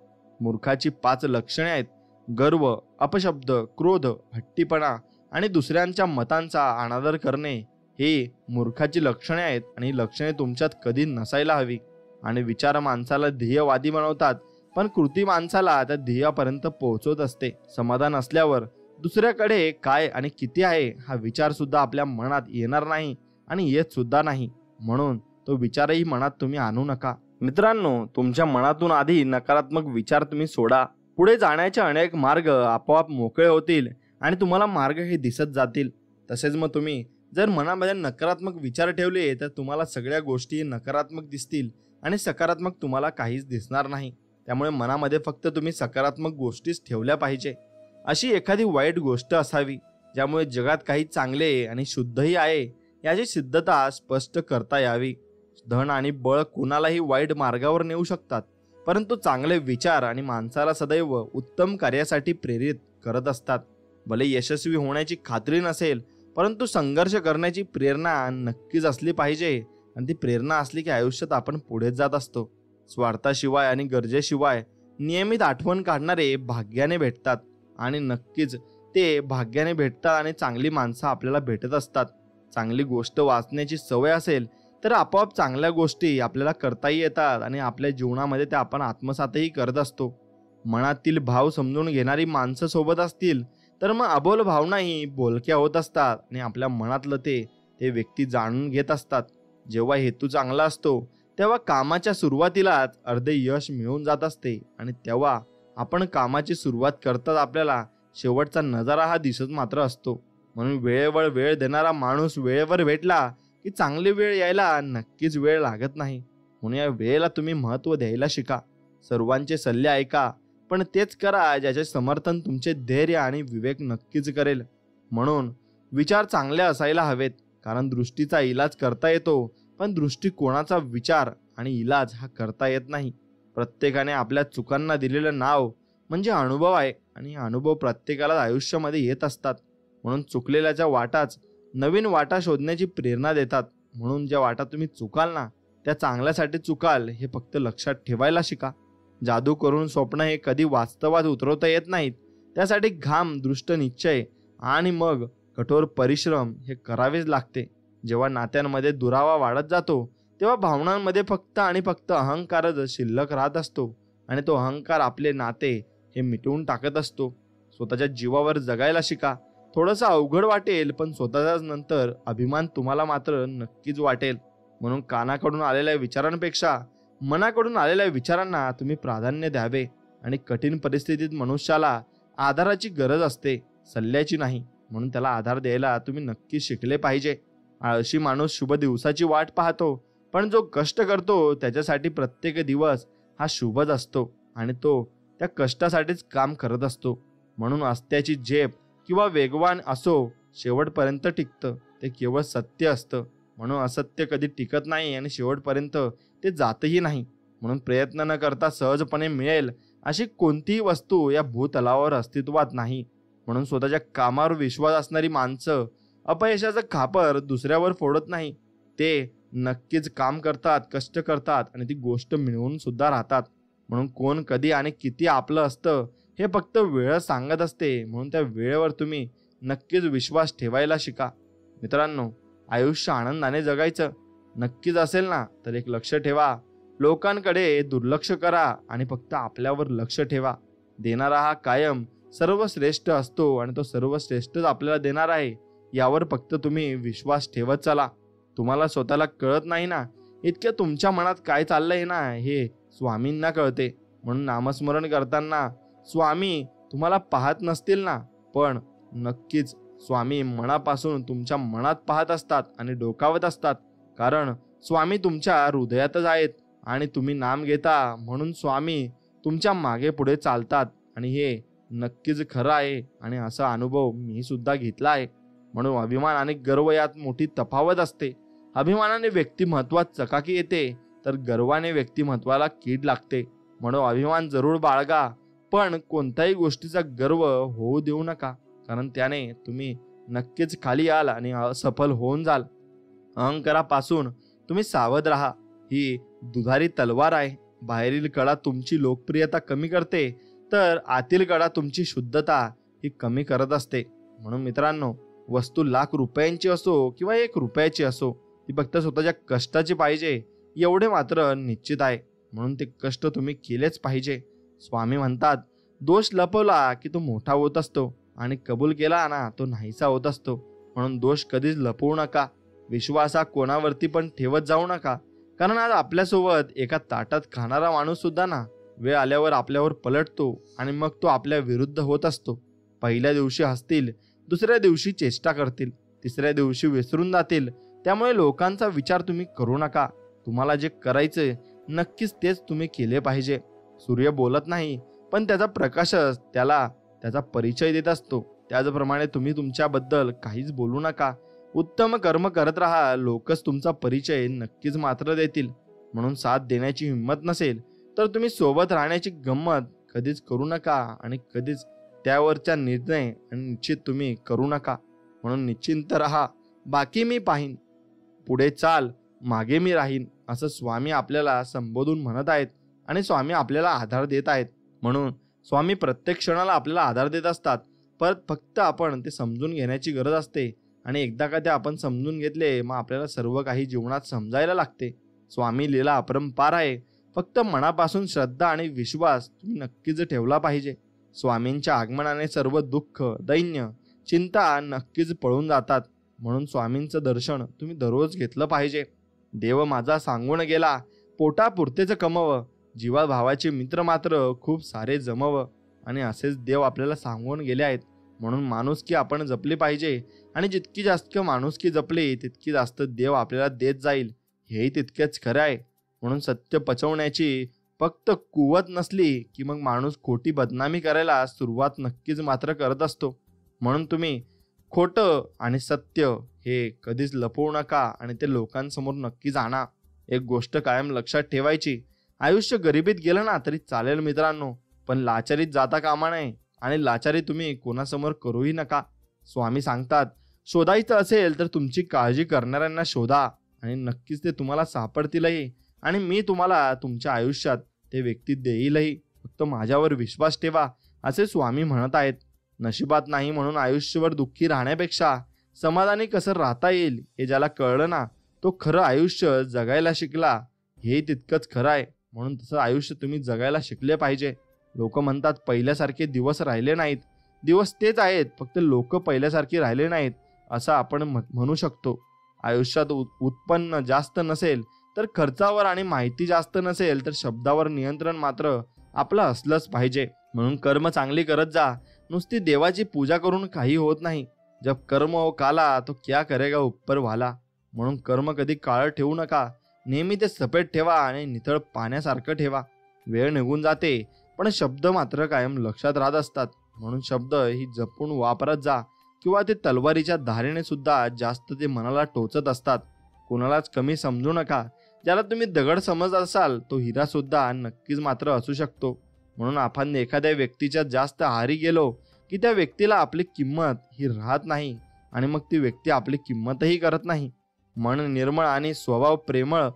मूर्खाची 5 लक्षणे आहेत: गर्व, अपशब्द, क्रोध, हट्टीपणा आणि दुसऱ्यांच्या मतांचा अनादर करणे. ही मूर्खाची लक्षणे आहेत आणि ही लक्षणे तुमच्यात कधी नसायला हवी. आणि विचार माणसाला ध्येयवादी बनवतात, पण कृती माणसाला त्या ध्येयापर्यंत पोहोचवत असते. समाधान असल्यावर दुसऱ्याकडे काय आणि किती आहे हा विचार सुद्धा आपल्या मनात येणार नाही आणि येत सुद्धा नाही. म्हणून तो विचारही मनात तुम्ही आणू नका. मित्रांनो, तुमच्या मनातून आधी नकारात्मक विचार तुम्ही सोडा. पुढे जाण्याचे अनेक मार्ग आपोआप मोकळे होतील आणि तुम्हाला मार्ग हे दिसत जातील. तसेच मग तुम्ही जर मनामध्ये नकारात्मक विचार ठेवले तर तुम्हाला सगळ्या गोष्टी नकारात्मक दिसतील आणि सकारात्मक तुम्हाला काहीच दिसणार नाही. त्यामुळे मनामध्ये फक्त तुम्ही सकारात्मक गोष्टीच ठेवल्या पाहिजे. अशी एखादी वाईट गोष्ट असावी ज्यामुळे जगात काही चांगले आणि शुद्धही आहे याची सिद्धता स्पष्ट करता यावी. धन आणि बळ कोणालाही वाईट मार्गावर नेऊ शकतात, परंतु चांगले विचार आणि माणसाला सदैव उत्तम कार्यासाठी प्रेरित करत असतात. भले यशस्वी होण्याची खात्री नसेल, परंतु संघर्ष करण्याची प्रेरणा नक्कीच असली पाहिजे. आणि ती प्रेरणा असली की आयुष्यात आपण पुढे जात असतो. स्वार्थाशिवाय आणि गरजेशिवाय नियमित आठवण काढणारे भाग्याने भेटतात आणि नक्कीच ते भाग्याने भेटतात आणि चांगली माणसं आपल्याला भेटत असतात. चांगली गोष्ट वाचण्याची सवय असेल तर आपोआप चांगल्या गोष्टी आपल्याला करताही येतात आणि आपल्या जीवनामध्ये त्या आपण आत्मसातही करत असतो. मनातील भाव समजून घेणारी माणसं सोबत असतील तर मग अबोल भावनाही बोलक्या होत असतात आणि आपल्या मनातलं ते व्यक्ती जाणून घेत असतात. जेव्हा हेतू चांगला असतो तेव्हा कामाच्या सुरुवातीलाच अर्धे यश मिळून जात असते आणि तेव्हा आपण कामाची सुरुवात करताच आपल्याला शेवटचा नजारा हा दिसत मात्र असतो. म्हणून वेळेवर वेळ देणारा माणूस वेळेवर भेटला की चांगली वेळ यायला नक्कीच वेळ लागत नाही. म्हणून या वेळेला तुम्ही महत्त्व द्यायला शिका. सर्वांचे सल्ले ऐका, पण तेच करा ज्याचे समर्थन तुमचे धैर्य आणि विवेक नक्कीच करेल. म्हणून विचार चांगले असायला हवेत, कारण दृष्टीचा इलाज करता येतो, पण दृष्टिकोनाचा विचार आणि इलाज हा करता येत नाही. प्रत्येकाने आपल्या चुकांना दिलेलं नाव म्हणजे अनुभव आहे, आणि अनुभव प्रत्येकाला आयुष्यामध्ये येत असतात. म्हणून चुकलेल्याच्या वाटाच नवीन वाटा शोधण्याची प्रेरणा देतात. म्हणून ज्या वाटा तुम्ही चुकाल ना, त्या चांगल्यासाठी चुकाल हे फक्त लक्षात ठेवायला शिका. जादू करून स्वप्न हे कधी वास्तवात उतरवता येत नाहीत. त्यासाठी घाम, दृष्ट निश्चय आणि मग कठोर परिश्रम हे करावेच लागते. जेव्हा नात्यांमध्ये दुरावा वाढत जातो, तेव्हा भावनांमध्ये फक्त आणि फक्त अहंकारच शिल्लक राहत असतो, आणि तो अहंकार आपले नाते हे मिटवून टाकत असतो. स्वतःच्या जीवावर जगायला शिका. थोडंसं अवघड वाटेल, पण स्वतःचाच नंतर अभिमान तुम्हाला मात्र नक्कीच वाटेल. म्हणून कानाकडून आलेल्या विचारांपेक्षा मनाकडून आलेल्या विचारांना तुम्ही प्राधान्य द्यावे. आणि कठीण परिस्थितीत मनुष्याला आधाराची गरज असते, सल्ल्याची नाही. म्हणून त्याला आधार द्यायला तुम्ही नक्की शिकले पाहिजे. आळशी माणूस शुभ दिवसाची वाट पाहतो, पण जो कष्ट करतो त्याच्यासाठी प्रत्येक दिवस हा शुभच असतो, आणि तो त्या कष्टासाठीच काम करत असतो. म्हणून अस्त्याची झेप किंवा वेगवान असो, शेवटपर्यंत टिकतं ते केवळ सत्य असतं. म्हणून असत्य कधी टिकत नाही आणि शेवटपर्यंत ते जातही नाही. म्हणून प्रयत्न न करता सहजपणे मिळेल अशी कोणतीही वस्तू या भूतलावर अस्तित्वात नाही. म्हणून स्वतःच्या कामावर विश्वास असणारी माणसं अपयशाचं खापर दुसऱ्यावर फोडत नाही. ते नक्कीच काम करतात, कष्ट करतात, आणि ती गोष्ट मिळवून सुद्धा राहतात. म्हणून कोण कधी आणि किती आपलं असतं हे फक्त वेळ सांगत असते. म्हणून त्या वेळेवर तुम्ही नक्कीच विश्वास ठेवायला शिका. मित्रांनो, आयुष्य आनंदाने जगायचं नक्कीच असेल ना, तर एक लक्ष ठेवा. लोकांकडे दुर्लक्ष करा आणि फक्त आपल्यावर लक्ष ठेवा. देणारा हा कायम सर्वश्रेष्ठ असतो, आणि तो सर्वश्रेष्ठच आपल्याला देणार आहे यावर फक्त तुम्ही विश्वास ठेवत चला. तुम्हाला स्वतःला कळत नाही ना, इतक्या तुमच्या मनात काय चाललंय ना, हे स्वामींना कळते. म्हणून नामस्मरण करताना स्वामी तुम्हाला पाहत नसतील ना, पण नक्कीच स्वामी मनापासून तुमच्या मनात पाहत असतात आणि डोकावत असतात. कारण स्वामी तुमच्या हृदयातच आहेत, आणि तुम्ही नाम घेता म्हणून स्वामी तुमच्या मागे पुढे चालतात. आणि हे नक्कीच खरं आहे, आणि असा अनुभव मी सुद्धा घेतला आहे. म्हणून अभिमान आणि गर्व यात मोठी तफावत असते. अभिमानाने व्यक्तिमत्वात चकाकी येते, तर गर्वाने व्यक्तिमत्वाला कीड लागते. म्हणून अभिमान जरूर बाळगा, पण कोणत्याही गोष्टीचा गर्व होऊ देऊ नका, कारण त्याने तुम्ही नक्कीच खाली याल आणि असफल होऊन जाल. अहंकारापासून तुम्ही सावध राहा. ही दुधारी तलवार आहे. बाहेरील कडा तुमची लोकप्रियता कमी करते, तर आतील कडा तुमची शुद्धता ही कमी करत असते. म्हणून मित्रांनो, वस्तू लाख रुपयांची असो किंवा 1 रुपयाची असो, ती फक्त स्वतःच्या कष्टाची पाहिजे एवढे मात्र निश्चित आहे. म्हणून ते कष्ट तुम्ही केलेच पाहिजे. स्वामी म्हणतात, दोष लपवला की तो मोठा होत असतो, आणि कबूल केला ना, तो नाहीसा होत असतो. म्हणून दोष कधीच लपवू नका. विश्वास हा कोणावरती पण ठेवत जाऊ नका, कारण आज आपल्यासोबत एका ताटात खाणारा माणूस सुद्धा ना, वेळ आल्यावर आपल्यावर पलटतो, आणि मग तो आपल्या विरुद्ध होत असतो. पहिल्या दिवशी हसतील, दुसऱ्या दिवशी चेष्टा करतील, तिसऱ्या दिवशी विसरून जातील. त्यामुळे लोकांचा विचार तुम्ही करू नका. तुम्हाला जे करायचंय नक्कीच तेच तुम्ही केले पाहिजे. सूर्य बोलत नाही, पण त्याचा प्रकाशच त्याला त्याचा परिचय देत असतो. त्याचप्रमाणे तुम्ही तुमच्याबद्दल काहीच बोलू नका. उत्तम कर्म करत राहा. लोकच तुमचा परिचय नक्कीच मात्र देतील. म्हणून साथ देण्याची हिंमत नसेल तर तुम्ही सोबत राहण्याची गंमत कधीच करू नका, आणि कधीच त्यावरचा निर्णय आणि निश्चित तुम्ही करू नका. म्हणून निश्चिंत राहा. बाकी मी पाहीन. पुढे चाल, मागे मी राहीन, असं स्वामी आपल्याला संबोधून म्हणत आहेत, आणि स्वामी आपल्याला आधार देत आहेत. म्हणून स्वामी प्रत्येक क्षणाला आपल्याला आधार देत असतात. परत फक्त आपण ते समजून घेण्याची गरज असते, आणि एकदा का ते आपण समजून घेतले, मग आपल्याला सर्व काही जीवनात समजायला लागते. स्वामी लीला अपरंपार आहे. फक्त मनापासून श्रद्धा आणि विश्वास तुम्ही नक्कीच ठेवला पाहिजे. स्वामींच्या आगमनाने सर्व दुःख, दैन्य, चिंता नक्कीच पळून जातात. म्हणून स्वामींचं दर्शन तुम्ही दररोज घेतलं पाहिजे. देव माझा सांगून गेला, पोटापुरतेच कमव, जीवा भावाचे मित्र मात्र खूप सारे जमव. आणि असेच देव आपल्याला सांगून गेले आहेत. म्हणून माणुसकी आपण जपली पाहिजे आणि जितकी जास्त माणुसकी जपली तितकी जास्त देव आपल्याला देत जाईल, हेही तितकेच खरं आहे. म्हणून सत्य पचवण्याची फक्त कुवत नसली की मग माणूस खोटी बदनामी करायला सुरुवात नक्कीच मात्र करत असतो. म्हणून तुम्ही खोटं आणि सत्य हे कधीच लपवू नका आणि ते लोकांसमोर नक्कीच आणा. एक गोष्ट कायम लक्षात ठेवायची, आयुष्य गरिबीत गेलं ना तरी चालेल मित्रांनो, पण लाचारीत जाता कामा नये आणि लाचारी तुम्ही कोणासमोर करूही नका. स्वामी सांगतात, शोधायचं असेल तर तुमची काळजी करणाऱ्यांना शोधा आणि नक्कीच ते तुम्हाला सापडतीलही आणि मी तुम्हाला तुमच्या आयुष्यात ते व्यक्ती देईलही. फक्त माझ्यावर विश्वास ठेवा, असे स्वामी म्हणत आहेत. नशिबात नाही म्हणून आयुष्यभर दुःखी राहण्यापेक्षा समाधानी कसं राहता येईल हे ज्याला कळलं ना, तो खरं आयुष्य जगायला शिकला, हे तितकंच खरं आहे. म्हणून तसं आयुष्य तुम्ही जगायला शिकले पाहिजे. लोक म्हणतात पहिल्यासारखे दिवस राहिले नाहीत. दिवस तेच आहेत, फक्त लोक पहिल्यासारखे राहिले नाहीत असं आपण म्हणू शकतो. आयुष्यात उत्पन्न जास्त नसेल तर खर्चावर आणि माहिती जास्त नसेल तर शब्दावर नियंत्रण मात्र आपलं असलंच पाहिजे. म्हणून कर्म चांगली करत जा. नुसती देवाची पूजा करून काही होत नाही. जब कर्म हो काला तो क्या करेगा ऊपर वाला. म्हणून कर्म कधी काळं ठेवू नका. नेहमी ते सफेद ठेवा आणि नितळ पाण्यासारखं ठेवा. वेळ निघून जाते पण शब्द मात्र कायम लक्षात राहत असतात. म्हणून शब्द ही जपून वापरत जा. किंवा ते तलवारीच्या धारेने सुद्धा जास्त ते मनाला टोचत असतात. कोणालाच कमी समजू नका. ज्याला तुम्ही दगड समजत असाल तो हिरा सुद्धा नक्कीच मात्र असू शकतो. म्हणून आपण एखाद्या व्यक्तीच्या जास्त आहारी गेलो की त्या व्यक्तीला आपली किंमत ही राहत नाही आणि मग ती व्यक्ती आपली किंमतही करत नाही. मन निर्मळ आणि स्वभाव प्रेमळ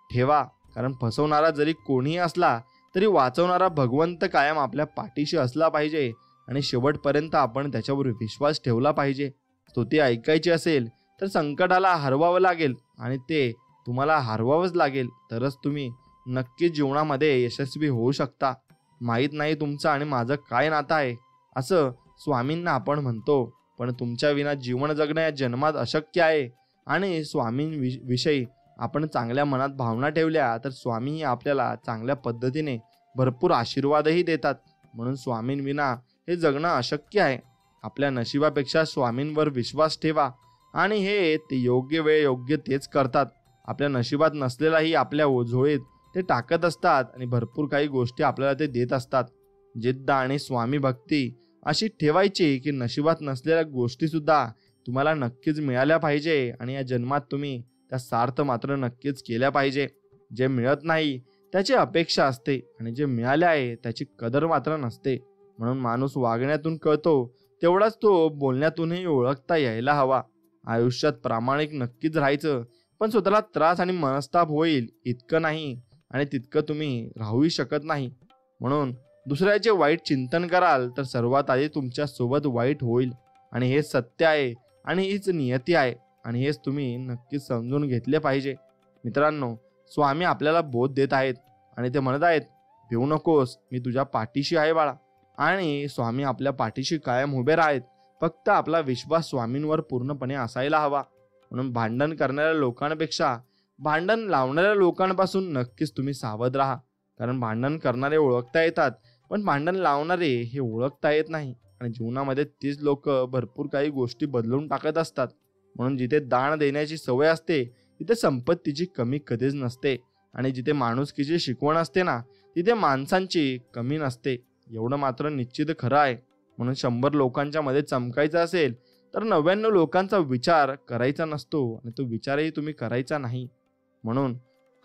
ठेवा, कारण फसवणारा जरी कोणीही असला तरी वाचवणारा भगवंत कायम आपल्या पाठीशी असला पाहिजे आणि शेवटपर्यंत आपण त्याच्यावर विश्वास ठेवला पाहिजे. स्तुती ऐकायची असेल तर संकटाला हरवावं लागेल आणि ते तुम्हाला हरवावंच लागेल, तरच तुम्ही नक्कीच जीवनामध्ये यशस्वी होऊ शकता. माहीत नाही तुमचं आणि माझं काय नातं आहे असं स्वामींना आपण म्हणतो, पण तुमच्या विना जीवन जगणं या जन्मात अशक्य आहे. आणि स्वामींविषयी आपण चांगल्या मनात भावना ठेवल्या तर स्वामीही आपल्याला चांगल्या पद्धतीने भरपूर आशीर्वादही देतात. म्हणून स्वामींविना हे जगणं अशक्य आहे. आपल्या नशिबापेक्षा स्वामींवर विश्वास ठेवा आणि हे ते योग्य वेळ योग्य तेच करतात. आपल्या नशिबात नसलेलाही आपल्या ओझोळीत ते टाकत असतात आणि भरपूर काही गोष्टी आपल्याला ते देत असतात. जिद्द आणि स्वामी भक्ती अशी ठेवायची की नशिबात नसलेल्या गोष्टी सुद्धा तुम्हाला नक्कीच मिळाल्या पाहिजे आणि या जन्मात तुम्ही त्या सार्थ मात्र नक्कीच केल्या पाहिजे. जे मिळत नाही त्याची अपेक्षा असते आणि जे मिळाले आहे त्याची कदर मात्र नसते. म्हणून माणूस वागण्यातून कळतो तेवढाच तो बोलण्यातूनही ओळखता यायला हवा. आयुष्यात प्रामाणिक नक्कीच राहायचं, पण स्वतःला त्रास आणि मनस्ताप होईल इतकं नाही आणि तितकं तुम्ही राहूही शकत नाही. म्हणून दुसऱ्याचे वाईट चिंतन कराल तर सर्वात आधी तुमच्या सोबत वाईट होईल आणि हे सत्य आहे आणि हीच नियती आहे आणि हेच तुम्ही नक्कीच समजून घेतले पाहिजे. मित्रांनो, स्वामी आपल्याला बोध देत आहेत आणि ते म्हणत आहेत, भिवू नकोस, मी तुझ्या पाठीशी आहे बाळा. आणि स्वामी आपल्या पाठीशी कायम उभे राहत. फक्त आपला विश्वास स्वामींवर पूर्णपणे असायला हवा. म्हणून भांडण करणाऱ्या लोकांपेक्षा भांडण लावणाऱ्या लोकांपासून नक्कीच तुम्ही सावध राहा. कारण भांडण करणारे ओळखता येतात पण भांडण लावणारे हे ओळखता येत नाही आणि जीवनामध्ये तीच लोक भरपूर काही गोष्टी बदलून टाकत असतात. म्हणून जिथे दान देण्याची सवय असते तिथे संपत्तीची कमी कधीच नसते आणि जिथे माणुसकीची शिकवण असते ना तिथे माणसांची कमी नसते. एवढं मात्र निश्चित खरं आहे. म्हणून 100 लोकांच्या मध्ये चमकायचं असेल तर 99 लोकांचा विचार करायचा नसतो आणि तो विचारही तुम्ही करायचा नाही. म्हणून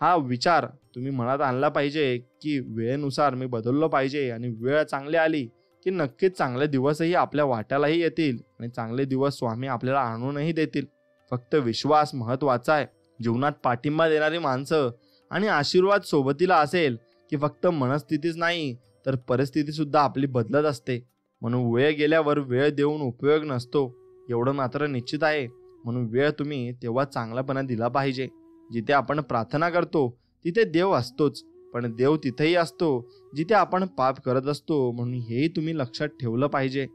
हा विचार तुम्ही मनात आणला पाहिजे की वेळेनुसार मी बदललो पाहिजे आणि वेळ चांगली आली की नक्कीच चांगले दिवसही आपल्या वाट्यालाही येतील आणि चांगले दिवस स्वामी आपल्याला आणूनही देतील. फक्त विश्वास महत्वाचा आहे. जीवनात पाठिंबा देणारी माणसं आणि आशीर्वाद सोबतीला असेल की फक्त मनस्थितीच नाही तर परिस्थिती सुद्धा आपली बदलत असते. म्हणून वेळ गेल्यावर वेळ देऊन उपयोग नसतो एवढं मात्र निश्चित आहे. म्हणून वेळ तुम्ही तेव्हा चांगल्यापणे दिला पाहिजे. जिथे आपण प्रार्थना करतो तिथे देव असतोच, पण देव तिथेही असतो जिथे आपण पाप करत असतो. म्हणून हेही तुम्ही लक्षात ठेवलं पाहिजे.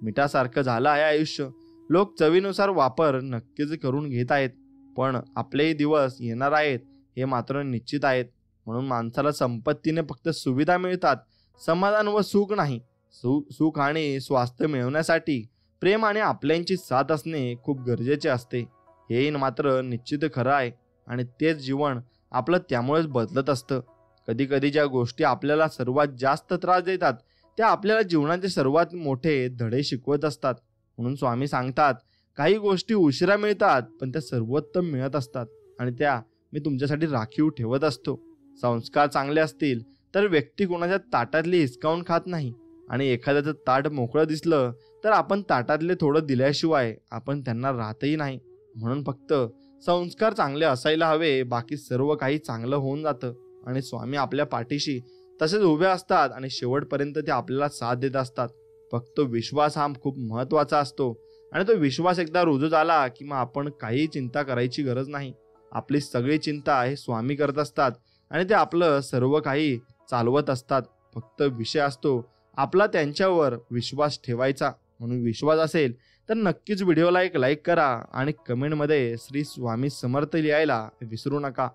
मिठासारखं झालं आहे आयुष्य. लोक चवीनुसार वापर नक्कीच करून घेत आहेत, पण आपलेही दिवस येणार आहेत हे मात्र निश्चित आहेत. म्हणून माणसाला संपत्तीने फक्त सुविधा मिळतात, समाधान व सुख नाही. सुख आणि स्वास्थ्य मिळवण्यासाठी प्रेम आणि आपल्यांची साथ असणे खूप गरजेचे असते. हे मात्र निश्चित खरं आहे आणि तेच जीवन आपलं त्यामुळेच बदलत असतं. कधी कधी ज्या गोष्टी आपल्याला सर्वात जास्त त्रास देतात त्या आपल्याला जीवनाचे सर्वात मोठे धडे शिकवत असतात. म्हणून स्वामी सांगतात, काही गोष्टी उशिरा मिळतात पण त्या सर्वोत्तम मिळत असतात आणि त्या मी तुमच्यासाठी राखीव ठेवत असतो. संस्कार चांगले असतील तर व्यक्ती कोणाच्या ताटातली हिसकावून खात नाही आणि एखाद्याचं ताट मोकळं दिसलं तर आपण ताटातले थोडं दिल्याशिवाय आपण त्यांना राहतही नाही. म्हणून फक्त संस्कार चांगले असायला हवे, बाकी सर्व काही चांगलं होऊन जातं आणि स्वामी आपल्या पाठीशी तसेच उभे असतात आणि शेवटपर्यंत ते आपल्याला साथ देत असतात. फक्त विश्वास हा खूप महत्वाचा असतो आणि तो विश्वास एकदा रुजू झाला की मग आपण काही चिंता करायची गरज नाही. आपली सगळी चिंता हे स्वामी करत असतात आणि ते आपलं सर्व काही चालवत असतात. फक्त विषय असतो आपला त्यांच्यावर विश्वास ठेवायचा. म्हणून विश्वास असेल तर नक्कीच व्हिडिओला एक लाईक करा आणि कमेंटमध्ये श्री स्वामी समर्थ लिहायला विसरू नका.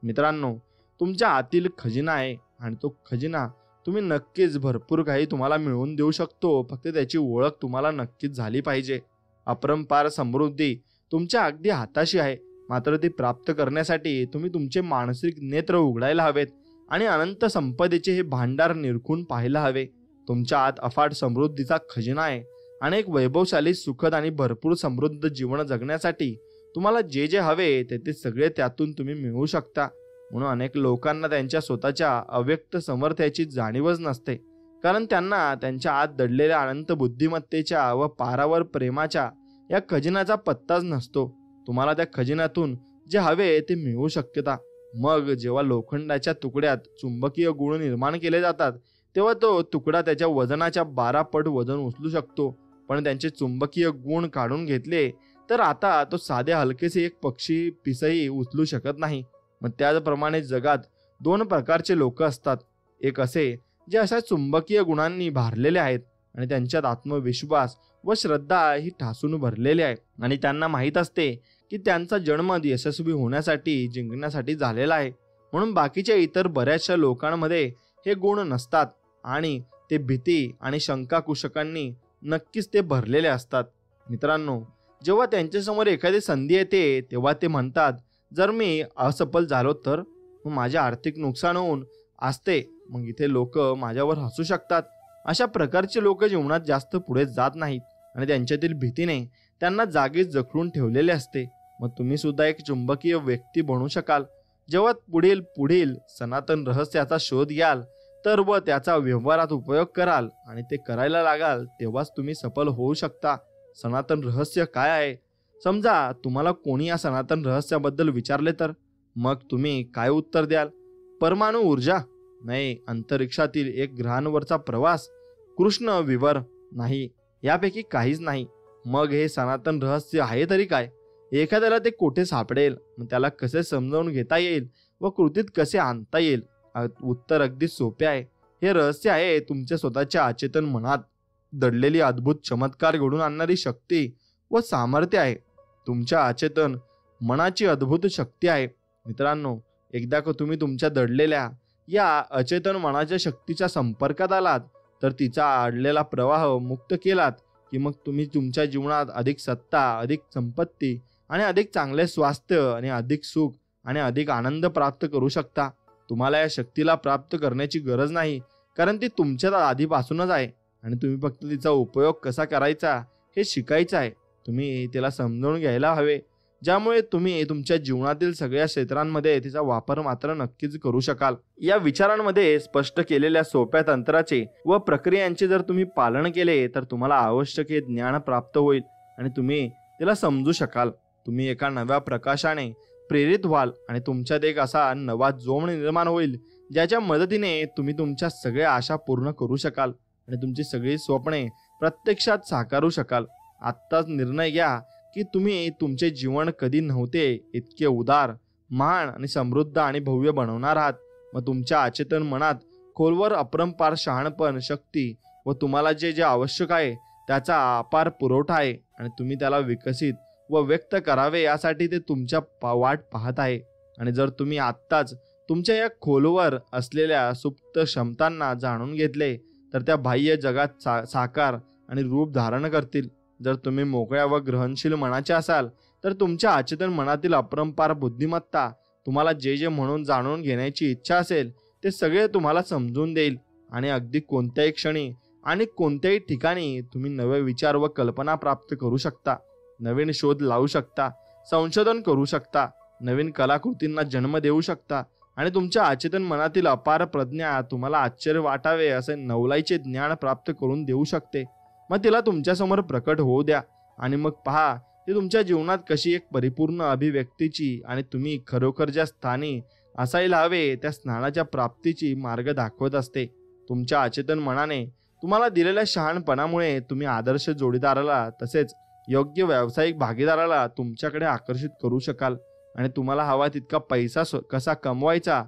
मित्रांनो, तुमच्या आतील खजिना आहे आणि तो खजिना तुम्ही नक्कीच भरपूर काही तुम्हाला मिळवून देऊ शकतो. फक्त त्याची ओळख तुम्हाला नक्कीच झाली पाहिजे. अपरंपार समृद्धी तुमच्या अगदी हाताशी आहे, मात्र ती प्राप्त करण्यासाठी तुम्ही तुमचे मानसिक नेत्र उघडायला हवेत आणि अनंत संपदेचे हे भांडार निरखून पाहायला हवे. तुमच्या आत अफाट समृद्धीचा खजिना आहे आणि एक वैभवशाली, सुखद आणि भरपूर समृद्ध जीवन जगण्यासाठी तुम्हाला जे जे हवे ते सगळे त्यातून तुम्ही मिळवू शकता. म्हणून अनेक लोकांना त्यांच्या स्वतःच्या अव्यक्त समर्थ्याची जाणीवच नसते, कारण त्यांना त्यांच्या आत दडलेल्या अनंत बुद्धिमत्तेच्या व पारावर प्रेमाच्या या खजिन्याचा पत्ताच नसतो. तुम्हाला त्या खजिन्यातून जे हवे ते मिळवू शकता. मग जेव्हा लोखंडाच्या तुकड्यात चुंबकीय गुण निर्माण केले जातात तेव्हा तो तुकडा त्याच्या वजनाच्या 12 पट वजन उचलू शकतो. पण त्यांचे चुंबकीय गुण काढून घेतले तर आता तो साध्या हलकेसे एक पक्षी पिसही उचलू शकत नाही. मग त्याचप्रमाणे जगात 2 प्रकारचे लोक असतात. एक असे जे अशा चुंबकीय गुणांनी भारलेले आहेत आणि त्यांच्यात आत्मविश्वास व श्रद्धा ही ठासून भरलेली आहे आणि त्यांना माहीत असते की त्यांचा जन्म यशस्वी होण्यासाठी, जिंकण्यासाठी झालेला आहे. म्हणून बाकीच्या इतर बऱ्याचशा लोकांमध्ये हे गुण नसतात आणि ते भीती आणि शंकाकुशकांनी नक्कीच ते भरलेले असतात. मित्रांनो, जेव्हा त्यांच्यासमोर एखादी संधी येते तेव्हा ते म्हणतात, जर मी असफल झालो तर मग माझे आर्थिक नुकसान होऊन असते, मग इथे लोक माझ्यावर हसू शकतात. अशा प्रकारचे लोक जीवनात जास्त पुढे जात नाहीत आणि त्यांच्यातील भीतीने त्यांना जागीच जखडून ठेवलेले असते. मग तुम्ही सुद्धा एक चुंबकीय व्यक्ती बनू शकाल. जेव्हा पुढील सनातन रहस्याचा शोध घ्याल तर व त्याचा व्यवहारात उपयोग कराल आणि ते करायला लागाल तेव्हाच तुम्ही सफल होऊ शकता. सनातन रहस्य काय आहे? समजा तुम्हाला कोणी या सनातन रहस्याबद्दल विचारले तर मग तुम्ही काय उत्तर द्याल? परमाणु ऊर्जा? नाही. अंतरिक्षातील एक ग्रहांवरचा प्रवास? कृष्ण विवर? नाही. यापैकी काहीच नाही. मग हे सनातन रहस्य आहे तरी काय? एखाद्याला ते कोठे सापडेल? मग त्याला कसे समजावून घेता येईल व कृतीत कसे आणता येईल? उत्तर अगदी सोपे आहे. हे रहस्य आहे तुमच्या स्वतःच्या अचेतन मनात दडलेली अद्भुत चमत्कार घडून आणणारी शक्ती व सामर्थ्य आहे. तुमच्या अचेतन मनाची अद्भुत शक्ती आहे. मित्रांनो, एकदा का तुम्ही तुमच्या दडलेल्या या अचेतन मनाच्या शक्तीच्या संपर्कात आलात तर तिचा अडलेला प्रवाह मुक्त केलात की मग तुम्ही तुमच्या जीवनात अधिक सत्ता, अधिक संपत्ती आणि अधिक चांगले स्वास्थ्य आणि अधिक सुख आणि अधिक आनंद प्राप्त करू शकता. तुम्हाला या शक्तीला प्राप्त करण्याची गरज नाही, कारण ती तुमच्यात आधीपासूनच आहे आणि तुम्ही फक्त तिचा उपयोग कसा करायचा हे शिकायचं आहे. तुम्ही तिला समजावून घ्यायला हवे, ज्यामुळे तुम्ही तुमच्या जीवनातील सगळ्या क्षेत्रांमध्ये तिचा वापर मात्र नक्कीच करू शकाल. या विचारांमध्ये स्पष्ट केलेल्या सोप्या तंत्राचे व प्रक्रियांचे जर तुम्ही पालन केले तर तुम्हाला आवश्यक हे ज्ञान प्राप्त होईल आणि तुम्ही तिला समजू शकाल. तुम्ही एका नव्या प्रकाशाने प्रेरित व्हाल आणि तुमच्यात एक असा नवा जोम निर्माण होईल ज्याच्या मदतीने तुम्ही तुमच्या सगळ्या आशा पूर्ण करू शकाल आणि तुमची सगळी स्वप्ने प्रत्यक्षात साकारू शकाल. आत्ताच निर्णय घ्या की तुम्ही तुमचे जीवन कधी नव्हते इतके उदार, महान आणि समृद्ध आणि भव्य बनवणार आहात. मग तुमच्या अचेतन मनात खोलवर अपरंपार शहाणपण, शक्ती व तुम्हाला जे जे आवश्यक आहे त्याचा अपार पुरवठा आहे आणि तुम्ही त्याला विकसित व व्यक्त करावे यासाठी ते तुमच्या वाट पाहत आहे. आणि जर तुम्ही आत्ताच तुमच्या या खोलवर असलेल्या सुप्त क्षमतांना जाणून घेतले तर त्या बाह्य जगात साकार आणि रूप धारण करतील. जर तुम्ही मोकळ्या व ग्रहणशील मनाचे असाल तर तुमच्या अचेतन मनातील अपरंपार बुद्धिमत्ता तुम्हाला जे जे म्हणून जाणून घेण्याची इच्छा असेल ते सगळे तुम्हाला समजून देईल आणि अगदी कोणत्याही क्षणी आणि कोणत्याही ठिकाणी तुम्ही नवे विचार व कल्पना प्राप्त करू शकता, नवीन शोध लावू शकता, संशोधन करू शकता, नवीन कलाकृतींना जन्म देऊ शकता आणि तुमच्या अचेतन मनातील अपार प्रज्ञा तुम्हाला आश्चर्य वाटावे असे नवलाईचे ज्ञान प्राप्त करून देऊ शकते. मग तिला तुमच्यासमोर प्रकट होऊ द्या आणि मग पहा ती तुमच्या जीवनात कशी एक परिपूर्ण अभिव्यक्तीची आणि तुम्ही खरोखर ज्या स्थानी असायला हवे त्या स्थानाच्या प्राप्तीची मार्ग दाखवत असते. तुमच्या अचेतन मनाने तुम्हाला दिलेल्या शहाणपणामुळे तुम्ही आदर्श जोडीदाराला तसेच योग्य व्यावसायिक भागीदाराला तुमच्याकडे आकर्षित करू शकाल आणि तुम्हाला हवा तितका पैसा कसा कमवायचा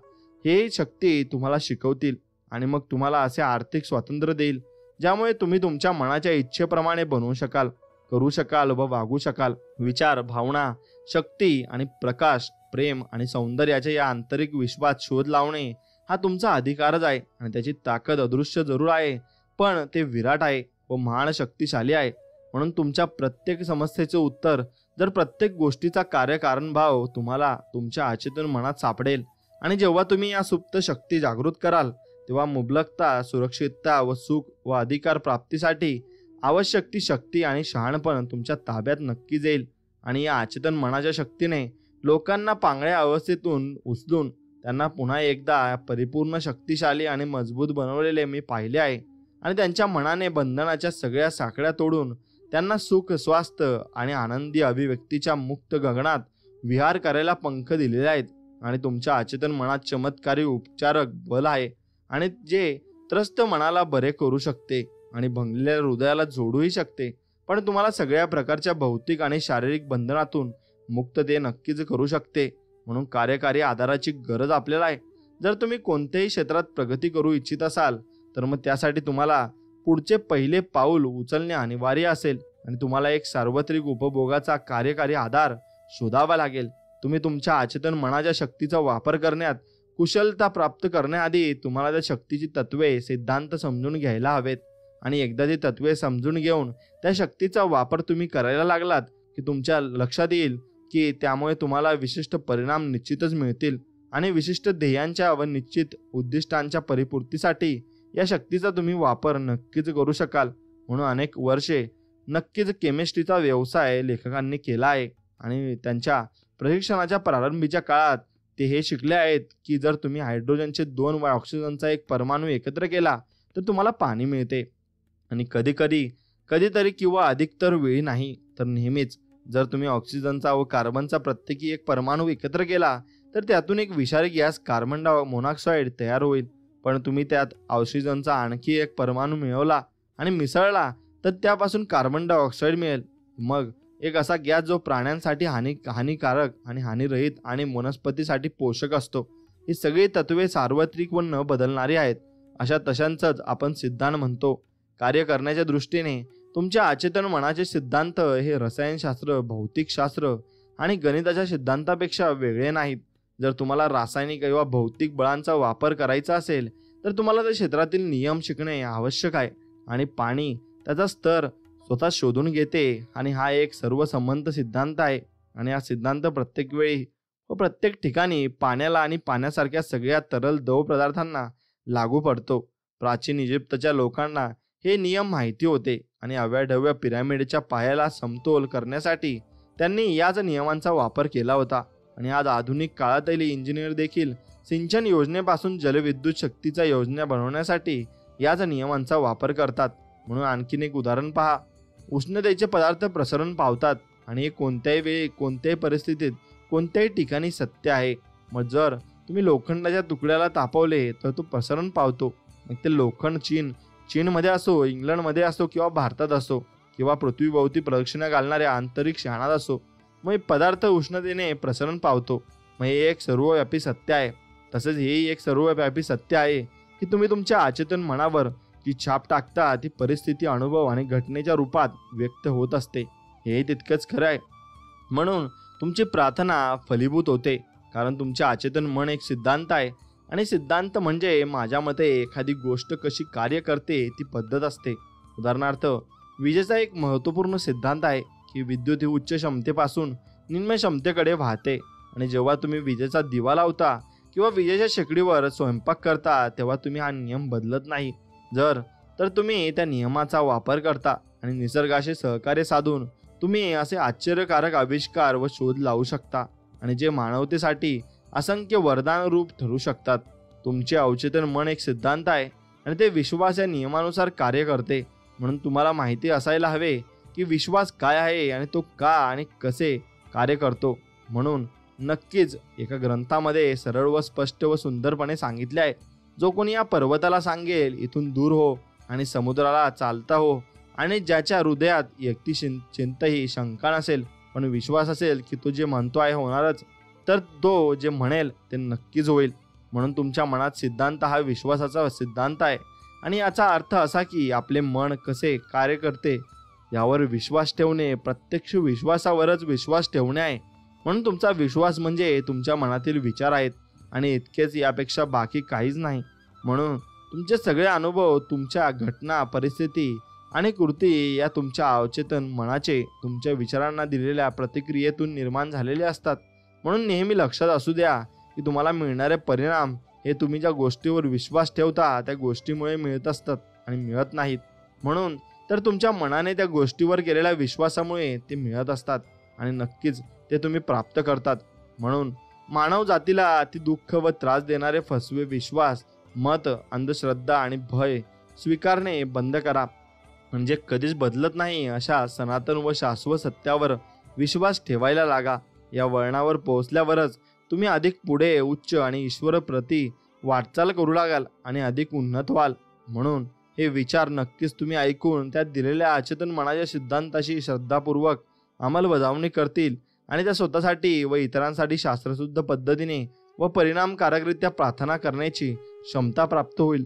हे शक्ती तुम्हाला शिकवतील आणि मग तुम्हाला असे आर्थिक स्वातंत्र्य देईल ज्यामुळे तुम्ही तुमच्या मनाच्या इच्छेप्रमाणे बनवू शकाल, करू शकाल व वागू शकाल. विचार, भावना, शक्ती आणि प्रकाश, प्रेम आणि सौंदर्याच्या या आंतरिक विश्वात शोध लावणे हा तुमचा अधिकारच आहे आणि त्याची ताकद अदृश्य जरूर आहे पण ते विराट आहे व महान शक्तिशाली आहे. म्हणून तुमच्या प्रत्येक समस्येचे उत्तर जर प्रत्येक गोष्टीचा कार्यकारणभाव तुम्हाला तुमच्या अचेतन मनात सापडेल आणि जेव्हा तुम्ही या सुप्त शक्ती जागृत कराल तेव्हा मुबलकता, सुरक्षितता व सुख व अधिकार प्राप्तीसाठी आवश्यक ती शक्ती आणि शहाणपण तुमच्या ताब्यात नक्कीच येईल. आणि या अचेतन मनाच्या शक्तीने लोकांना पांगळ्या अवस्थेतून उचलून त्यांना पुन्हा एकदा परिपूर्ण शक्तिशाली आणि मजबूत बनवलेले मी पाहिले आहे आणि त्यांच्या मनाने बंधनाच्या सगळ्या साखळ्या तोडून त्यांना सुख, स्वास्थ्य आणि आनंदी अभिव्यक्तीच्या मुक्त गगनात विहार करायला पंख दिलेले आहेत. आणि तुमच्या अचेतन मनात चमत्कारी उपचारक बल आहे आणि जे त्रस्त मनाला बरे करू शकते आणि भंगलेल्या हृदयाला जोडूही शकते पण तुम्हाला सगळ्या प्रकारच्या भौतिक आणि शारीरिक बंधनातून मुक्त ते नक्कीच करू शकते. म्हणून कार्यकारी आधाराची गरज आपल्याला आहे. जर तुम्ही कोणत्याही क्षेत्रात प्रगती करू इच्छित असाल तर मग त्यासाठी तुम्हाला पुढचे पहिले पाऊल उचलणे अनिवार्य असेल आणि तुम्हाला एक सार्वत्रिक उपभोगाचा कार्यकारी आधार शोधावा लागेल. तुम्ही तुमच्या अचेतन मनाच्या शक्तीचा वापर करण्यात कुशलता प्राप्त करण्याआधी तुम्हाला त्या शक्तीची तत्वे, सिद्धांत समजून घ्यायला हवेत आणि एकदा ती तत्वे समजून घेऊन त्या शक्तीचा वापर तुम्ही करायला लागलात की तुमच्या लक्षात येईल की त्यामुळे तुम्हाला विशिष्ट परिणाम निश्चितच मिळतील आणि विशिष्ट ध्येयांच्या व निश्चित उद्दिष्टांच्या परिपूर्तीसाठी या शक्तीचा तुम्ही वापर नक्कीच करू शकाल. म्हणून अनेक वर्षे नक्कीच केमिस्ट्रीचा व्यवसाय लेखकांनी केला आहे आणि त्यांच्या प्रशिक्षणाच्या प्रारंभीच्या काळात ते हे शिकले आहेत की जर तुम्ही हायड्रोजनचे 2 व ऑक्सिजनचा एक परमाणू एकत्र केला तर तुम्हाला पाणी मिळते आणि कधीतरी किंवा अधिकतर वेळी नाही तर नेहमीच जर तुम्ही ऑक्सिजनचा व कार्बनचा प्रत्येकी एक परमाणू एकत्र केला तर त्यातून एक विषारी गॅस कार्बन मोनॉक्साईड तयार होईल. पण तुम्ही त्यात ऑक्सिजनचा आणखी एक परमाणू मिळवला आणि मिसळला तर त्यापासून कार्बन डायऑक्साईड मिळेल. मग एक असा गॅस जो प्राण्यांसाठी हानिकारक आणि हानिरहित आणि वनस्पतीसाठी पोषक असतो. ही सगळी तत्वे सार्वत्रिक व न बदलणारी आहेत. अशा तशांचंच आपण सिद्धांत म्हणतो. कार्य करण्याच्या दृष्टीने तुमच्या अचेतन मनाचे सिद्धांत हे रसायनशास्त्र, भौतिकशास्त्र आणि गणिताच्या सिद्धांतापेक्षा वेगळे नाहीत. जर तुम्हाला रासायनिक किंवा भौतिक बळांचा वापर करायचा असेल तर तुम्हाला त्या क्षेत्रातील नियम शिकणे आवश्यक आहे आणि पाणी त्याचा स्तर स्वतः शोधून घेते आणि हा एक सर्वसंमत सिद्धांत आहे आणि हा सिद्धांत प्रत्येक वेळी व प्रत्येक ठिकाणी पाण्याला आणि पाण्यासारख्या सगळ्या तरल द्रव पदार्थांना लागू पडतो. प्राचीन इजिप्तच्या लोकांना हे नियम माहिती होते आणि अव्याढव्य पिरामिडच्या पायाला समतोल करण्यासाठी त्यांनी याच नियमांचा वापर केला होता. आणि आज आधुनिक काळातही इंजिनियर देखील सिंचन योजनेपासून जलविद्युत शक्तीचा योजना बनवण्यासाठी याच नियमांचा वापर करतात. म्हणून आणखीन एक उदाहरण पहा. उष्णतेचे पदार्थ प्रसरण पावतात आणि हे कोणत्याही वेळी, कोणत्याही परिस्थितीत, कोणत्याही ठिकाणी सत्य आहे. मग जर तुम्ही लोखंडाच्या तुकड्याला तापवले तर तो प्रसरण पावतो. मग ते लोखंड चीनमध्ये असो, इंग्लंडमध्ये असो किंवा भारतात असो किंवा पृथ्वीभोवती प्रदक्षिणा घालणाऱ्या अंतरिक्ष यानात असो, मग पदार्थ उष्णतेने प्रसरण पावतो. मग हे एक सर्वव्यापी सत्य आहे. तसेच हेही एक सर्वव्यापी सत्य आहे की तुम्ही तुमच्या अचेतन मनावर जी छाप टाकता ती परिस्थिती, अनुभव आणि घटनेच्या रूपात व्यक्त होत असते. हे तितकंच खरं आहे. म्हणून तुमची प्रार्थना फलीभूत होते कारण तुमचे अचेतन मन एक सिद्धांत आहे आणि सिद्धांत म्हणजे माझ्या मते एखादी गोष्ट कशी कार्य करते ती पद्धत असते. उदाहरणार्थ विजेचा एक महत्त्वपूर्ण सिद्धांत आहे की विद्युत ही उच्च क्षमतेपासून निम्न क्षमतेकडे वाहते आणि जेव्हा तुम्ही विजेचा दिवा लावता किंवा विजेच्या शेगडीवर स्वयंपाक करता तेव्हा तुम्ही हा नियम बदलत नाही. तर तुम्ही त्या नियमाचा वापर करता आणि निसर्गाशी सहकार्य साधून तुम्ही असे आश्चर्यकारक आविष्कार व शोध लावू शकता आणि जे मानवतेसाठी असंख्य वरदान रूप ठरू शकतात. तुमचे अवचेतन मन एक सिद्धांत आहे आणि ते विश्वास या नियमानुसार कार्य करते. म्हणून तुम्हाला माहिती असायला हवे की विश्वास काय आहे आणि तो का आणि कसे कार्य करतो. म्हणून नक्कीच एका ग्रंथामध्ये सरळ व स्पष्ट व सुंदरपणे सांगितले आहे, जो कोणी या पर्वताला सांगेल इथून दूर हो आणि समुद्राला चालता हो आणि ज्याच्या हृदयात एकटी चिंतही शंका नसेल पण विश्वास असेल की तो जे म्हणतो आहे होणारच, तर तो जे म्हणेल ते नक्कीच होईल. म्हणून तुमच्या मनात सिद्धांत हा विश्वासाचा सिद्धांत आहे आणि याचा अर्थ असा की आपले मन कसे कार्य करते यावर विश्वास ठेवणे प्रत्यक्ष विश्वासावरच विश्वास ठेवणे आहे. म्हणून तुमचा विश्वास म्हणजे तुमच्या मनातील विचार आहेत आणि इतकेच, यापेक्षा बाकी काहीच नाही. म्हणून तुमचे सगळे अनुभव, तुमच्या घटना, परिस्थिती आणि कृती या तुमच्या अवचेतन मनाचे तुमच्या विचारांना दिलेल्या प्रतिक्रियेतून निर्माण झालेले असतात. म्हणून नेहमी लक्षात असू द्या की तुम्हाला मिळणारे परिणाम हे तुम्ही ज्या गोष्टीवर विश्वास ठेवता त्या गोष्टीमुळे मिळत असतात आणि मिळत नाहीत. म्हणून तर तुमच्या मनाने त्या गोष्टीवर केलेल्या विश्वासामुळे ते मिळत असतात आणि नक्कीच ते तुम्ही प्राप्त करतात. म्हणून मानव जातीला अति दुःख व त्रास देणारे फसवे विश्वास, मत, अंधश्रद्धा आणि भय स्वीकारणे बंद करा. म्हणजे कधीच बदलत नाही अशा सनातन व शाश्वत सत्यावर विश्वास ठेवायला लागा. या वळणावर पोहोचल्यावरच तुम्ही अधिक पुढे, उच्च आणि ईश्वरप्रती वाटचाल करू लागाल आणि अधिक उन्नत व्हाल. म्हणून हे विचार नक्कीच तुम्ही ऐकून त्यात दिलेल्या अचेतन मनाच्या सिद्धांताशी श्रद्धापूर्वक अंमलबजावणी करतील आणि त्या स्वतःसाठी व इतरांसाठी शास्त्रशुद्ध पद्धतीने व परिणामकारकरित्या प्रार्थना करण्याची क्षमता प्राप्त होईल.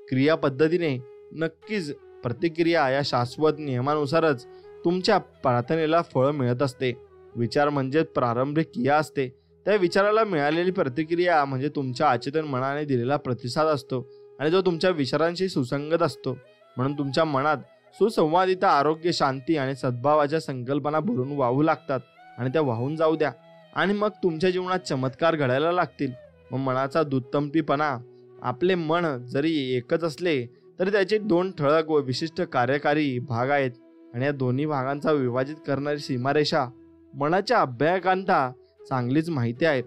क्रिया पद्धतीने नक्कीच प्रतिक्रिया या शाश्वत नियमानुसारच तुमच्या प्रार्थनेला फळ मिळत असते. विचार म्हणजे प्रारंभिक क्रिया असते. त्या विचाराला मिळालेली प्रतिक्रिया म्हणजे तुमच्या अचेतन मनाने दिलेला प्रतिसाद असतो आणि जो तुमच्या विचारांशी सुसंगत असतो. म्हणून तुमच्या मनात सुसंवादिता, आरोग्य, शांती आणि सद्भावाच्या संकल्पना भरून वाहू लागतात आणि त्या वाहून जाऊ द्या आणि मग तुमच्या जीवनात चमत्कार घडायला लागतील. मग मनाचा दुत्तंपीपणा, आपले मन जरी एकच असले तरी त्याचे दोन ठळक व विशिष्ट कार्यकारी भाग आहेत आणि या दोन्ही भागांचा विभाजित करणारी सीमारेषा मनाच्या अभ्यासकांना चांगलीच माहिती आहेत.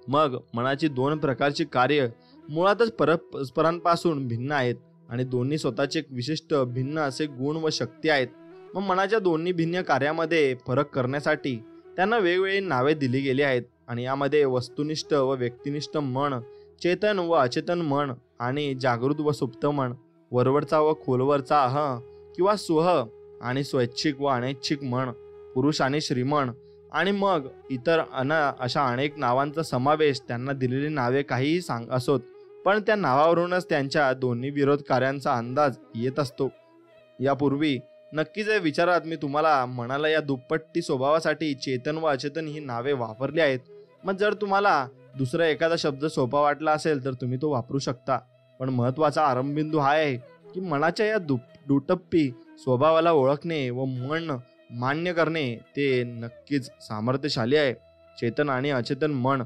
मग मनाची दोन प्रकारची कार्य मुळातच परस्परांपासून भिन्न आहेत आणि दोन्ही स्वतःचे एक विशिष्ट भिन्न असे गुण व शक्ती आहेत. मग मनाच्या दोन्ही भिन्न कार्यामध्ये फरक करण्यासाठी त्यांना वेगवेगळी नावे दिली गेली आहेत आणि यामध्ये वस्तुनिष्ठ व व्यक्तिनिष्ठ मन, चेतन व अचेतन मन आणि जागृत व सुप्त मन, वरवरचा व खोलवरचा अह किंवा स्वह आणि स्वैच्छिक व अनैच्छिक मन, पुरुष आणि श्रीमन आणि मग इतर अशा अनेक नावांचा समावेश. त्यांना दिलेली नावे काहीही असोत पण त्या नावावरूनच त्यांच्या दोन्ही विरोध कार्यांचा अंदाज येत असतो. यापूर्वी नक्कीच या विचारात मी तुम्हाला मनाला या दुप्पट्टी स्वभावासाठी चेतन व अचेतन ही नावे वापरली आहेत. मग जर तुम्हाला दुसरा एखादा शब्द सोपा वाटला असेल तर तुम्ही तो वापरू शकता. पण महत्वाचा आरंभबिंदू हा आहे की मनाच्या या दुटप्पी स्वभावाला ओळखणे व मन मान्य करणे ते नक्कीच सामर्थ्यशाली आहे. चेतन आणि अचेतन मन,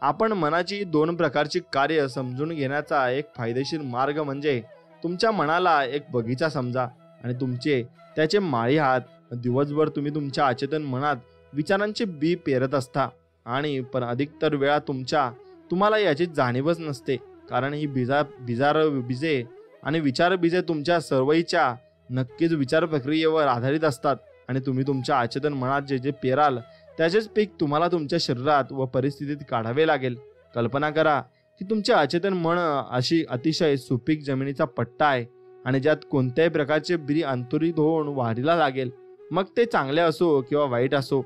आपण मनाची दोन प्रकारची कार्य समजून घेण्याचा एक फायदेशीर मार्ग म्हणजे तुमच्या मनाला एक बगीचा समजा आणि तुमचे त्याचे माळी आहात. दिवसभर तुम्ही तुमच्या अचेतन मनात विचारांचे बी पेरत असता आणि पण अधिकतर वेळा तुम्हाला याची जाणीवच नसते, कारण ही बीजे आणि विचार बीजे तुमच्या सर्वईच्या नक्कीच विचार प्रक्रियेवर आधारित असतात आणि तुम्ही तुमच्या अचेतन मनात जे जे पेराल त्याचेच पीक तुम्हाला तुमच्या शरीरात व परिस्थितीत काढावे लागेल. कल्पना करा की तुमचे अचेतन मन अशी अतिशय सुपीक जमिनीचा पट्टा आहे आणि ज्यात कोणत्याही प्रकारचे बी अंकुरित होऊन वाढीला लागेल, मग ते चांगले असो किंवा वाईट असो.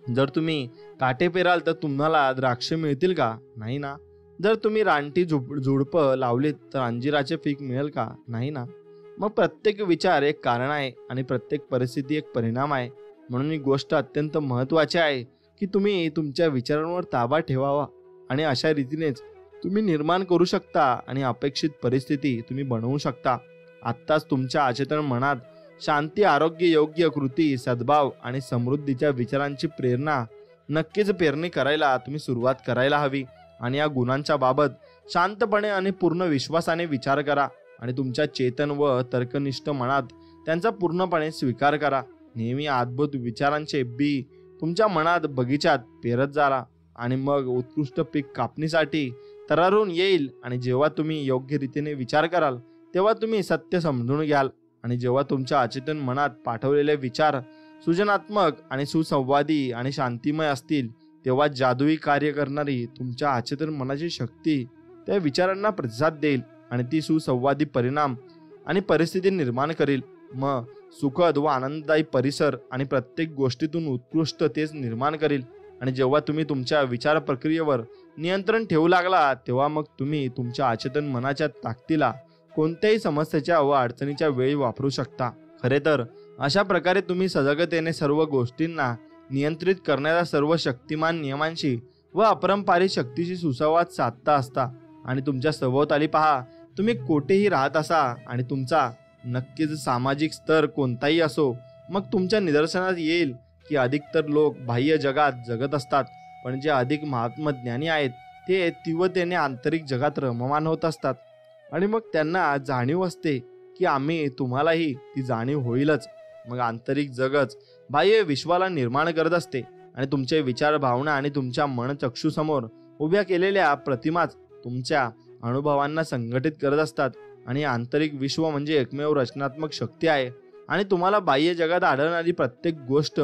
जर तुम्ही काटे पेराल तर तुम्हाला द्राक्ष मिळतील का? नाही ना. जर तुम्ही रानटी झुडपं लावलीत तर अंजिराचे पीक मिळेल का? नाही ना. मग प्रत्येक विचार एक कारण आहे आणि प्रत्येक परिस्थिती एक परिणाम आहे. म्हणून ही गोष्ट अत्यंत महत्त्वाची आहे की तुम्ही तुमच्या विचारांवर ताबा ठेवावा आणि अशा रीतीनेच तुम्ही निर्माण करू शकता आणि अपेक्षित परिस्थिती तुम्ही बनवू शकता. आत्ताच तुमच्या अचेतन मनात शांती, आरोग्य, योग्य कृती, सद्भाव आणि समृद्धीच्या विचारांची प्रेरणा नक्कीच पेरणी करायला तुम्ही सुरुवात करायला हवी. आणि या गुणांच्या बाबत शांतपणे आणि पूर्ण विश्वासाने विचार करा आणि तुमच्या चेतन व तर्कनिष्ठ मनात त्यांचा पूर्णपणे स्वीकार करा. नेहमी अद्भुत विचारांचे बी तुमच्या मनात बगीच्यात पेरत जारा आणि मग उत्कृष्ट पीक कापणीसाठी तरारून येईल. आणि जेव्हा तुम्ही योग्य रीतीने विचार कराल तेव्हा तुम्ही सत्य समजून घ्याल. आणि जेव्हा तुमच्या अचेतन मनात पाठवलेले विचार सृजनात्मक आणि सुसंवादी आणि शांतिमय असतील तेव्हा जादुई कार्य करणारी तुमच्या अचेतन मनाची शक्ती त्या विचारांना प्रतिसाद देईल आणि ती सुसंवादी परिणाम आणि परिस्थिती निर्माण करेल. मग सुखद व आनंददायी परिसर आणि प्रत्येक गोष्टीतून उत्कृष्ट तेच निर्माण करेल. आणि जेव्हा तुम्ही तुमच्या विचार प्रक्रियेवर नियंत्रण ठेवू लागला तेव्हा मग तुम्ही तुमच्या अचेतन मनाच्या ताकदीला कोणत्याही समस्येच्या व अडचणीच्या वेळी वापरू शकता. खरे तर अशा प्रकारे तुम्ही सजगतेने सर्व गोष्टींना नियंत्रित करणाऱ्या सर्व शक्तिमान नियमांशी व अपरंपारिक शक्तीशी सुसंवाद साधता असता. आणि तुमच्या सभोवताली पहा, तुम्ही कोठेही राहत असा आणि तुमचा नक्कीच सामाजिक स्तर कोणताही असो, मग तुमच्या निदर्शनात येईल की अधिकतर लोक बाह्य जगात जगत असतात, पण जे अधिक महात्मज्ञानी आहेत ते तीव्रतेने आंतरिक जगात रममाण होत असतात. आणि मग त्यांना जाणीव असते की आम्ही तुम्हालाही ती जाणीव होईलच. मग आंतरिक जगच बाह्य विश्वाला निर्माण करत असते आणि तुमचे विचार, भावना आणि तुमच्या मनचक्षुसमोर उभ्या केलेल्या प्रतिमाच तुमच्या अनुभवांना संघटित करत असतात. आणि आंतरिक विश्व म्हणजे एकमेव रचनात्मक शक्ती आहे आणि तुम्हाला बाह्य जगात आढळणारी प्रत्येक गोष्ट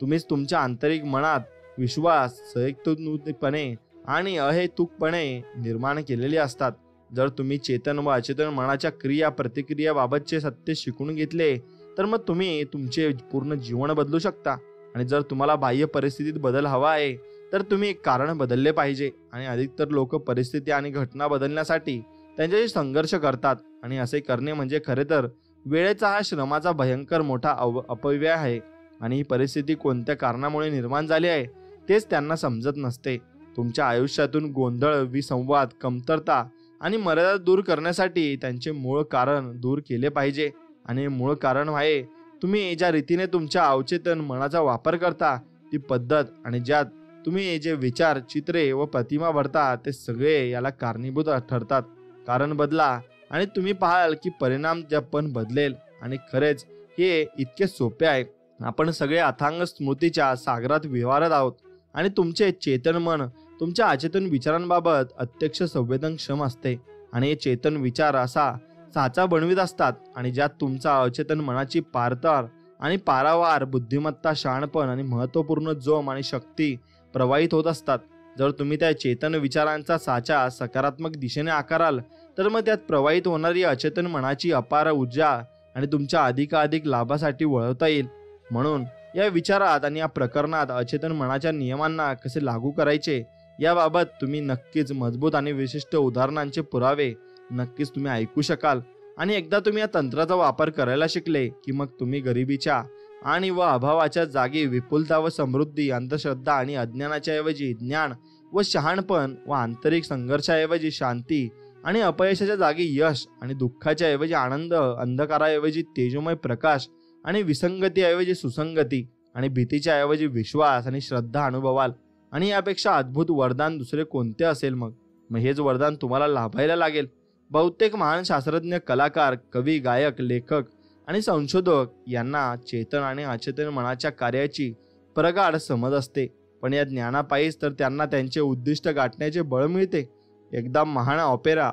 तुम्हीच तुमच्या आंतरिक मनात विश्वास, संयुक्तपणे आणि अहेतुकपणे निर्माण केलेले असतात. जर तुम्ही चेतन व अचेतन मनाच्या क्रिया प्रतिक्रियाबाबतचे सत्य शिकून घेतले तर मग तुम्ही तुमचे पूर्ण जीवन बदलू शकता. आणि जर तुम्हाला बाह्य परिस्थितीत बदल हवा आहे तर तुम्ही कारण बदलले पाहिजे. आणि अधिकतर लोक परिस्थिती आणि घटना बदलण्यासाठी त्यांच्याशी संघर्ष करतात. आणि असे करणे म्हणजे खरे तर वेळेचा हा श्रमाचा भयंकर मोठा अपव्यय आहे. आणि ही परिस्थिती कोणत्या कारणामुळे निर्माण झाली आहे तेच त्यांना समजत नसते. तुमच्या आयुष्यातून गोंधळ, विसंवाद, कमतरता आणि मर्यादा दूर करण्यासाठी त्यांचे मूळ कारण दूर केले पाहिजे. आणि मूळ कारण आहे तुम्ही ज्या रीतीने तुमच्या अवचेतन मनाचा वापर करता ती पद्धत आणि ज्यात तुम्ही जे विचार, चित्रे व प्रतिमा भरता ते सगळे याला कारणीभूत ठरतात. कारण बदला आणि तुम्ही पाहाल की परिणाम पण बदलेल. आणि खरेच हे इतके सोपे आहे. आपण सगळे अथांग स्मृतीच्या सागरात विहारत आहोत आणि तुमचे चेतन मन तुमच्या अचेतन विचारांबाबत अत्यक्ष संवेदनक्षम असते. आणि हे चेतन विचार असा साचा बनवित असतात आणि ज्यात तुमचा अचेतन मनाची पारतर आणि पारावार बुद्धिमत्ता, शहाणपण आणि महत्त्वपूर्ण जोम आणि शक्ती प्रवाहित होत असतात. जर तुम्ही त्या चेतन विचारांचा साचा सकारात्मक दिशेने आकाराल तर मग त्यात प्रवाहित होणारी अचेतन मनाची अपार ऊर्जा आणि तुमच्या अधिकाधिक लाभासाठी वळवता येईल. म्हणून या विचारात आणि या प्रकरणात अचेतन मनाच्या नियमांना कसे लागू करायचे याबाबत तुम्ही नक्कीच मजबूत आणि विशिष्ट उदाहरणांचे पुरावे नक्कीच तुम्ही ऐकू शकाल. आणि एकदा तुम्ही या तंत्राचा वापर करायला शिकले की मग तुम्ही गरिबीच्या आणि व अभावाच्या जागी विपुलता व समृद्धी, अंधश्रद्धा आणि अज्ञानाच्या ऐवजी ज्ञान व शहाणपण व आंतरिक संघर्षाऐवजी शांती आणि अपयशाच्या जागी यश आणि दुःखाच्या ऐवजी आनंद, अंधकाराऐवजी तेजोमय प्रकाश आणि विसंगतीऐवजी सुसंगती आणि भीतीच्या ऐवजी विश्वास आणि श्रद्धा अनुभवाल. आणि यापेक्षा अद्भुत वरदान दुसरे कोणते असेल? मग हेच वरदान तुम्हाला लाभायला लागेल. बहुतेक महान शास्त्रज्ञ, कलाकार, कवी, गायक, लेखक आणि संशोधक यांना चेतन आणि अचेतन मनाच्या कार्याची प्रगाढ समज असते, पण या ज्ञानापायीच तर त्यांना त्यांचे उद्दिष्ट गाठण्याचे बळ मिळते. एकदा महान ऑपेरा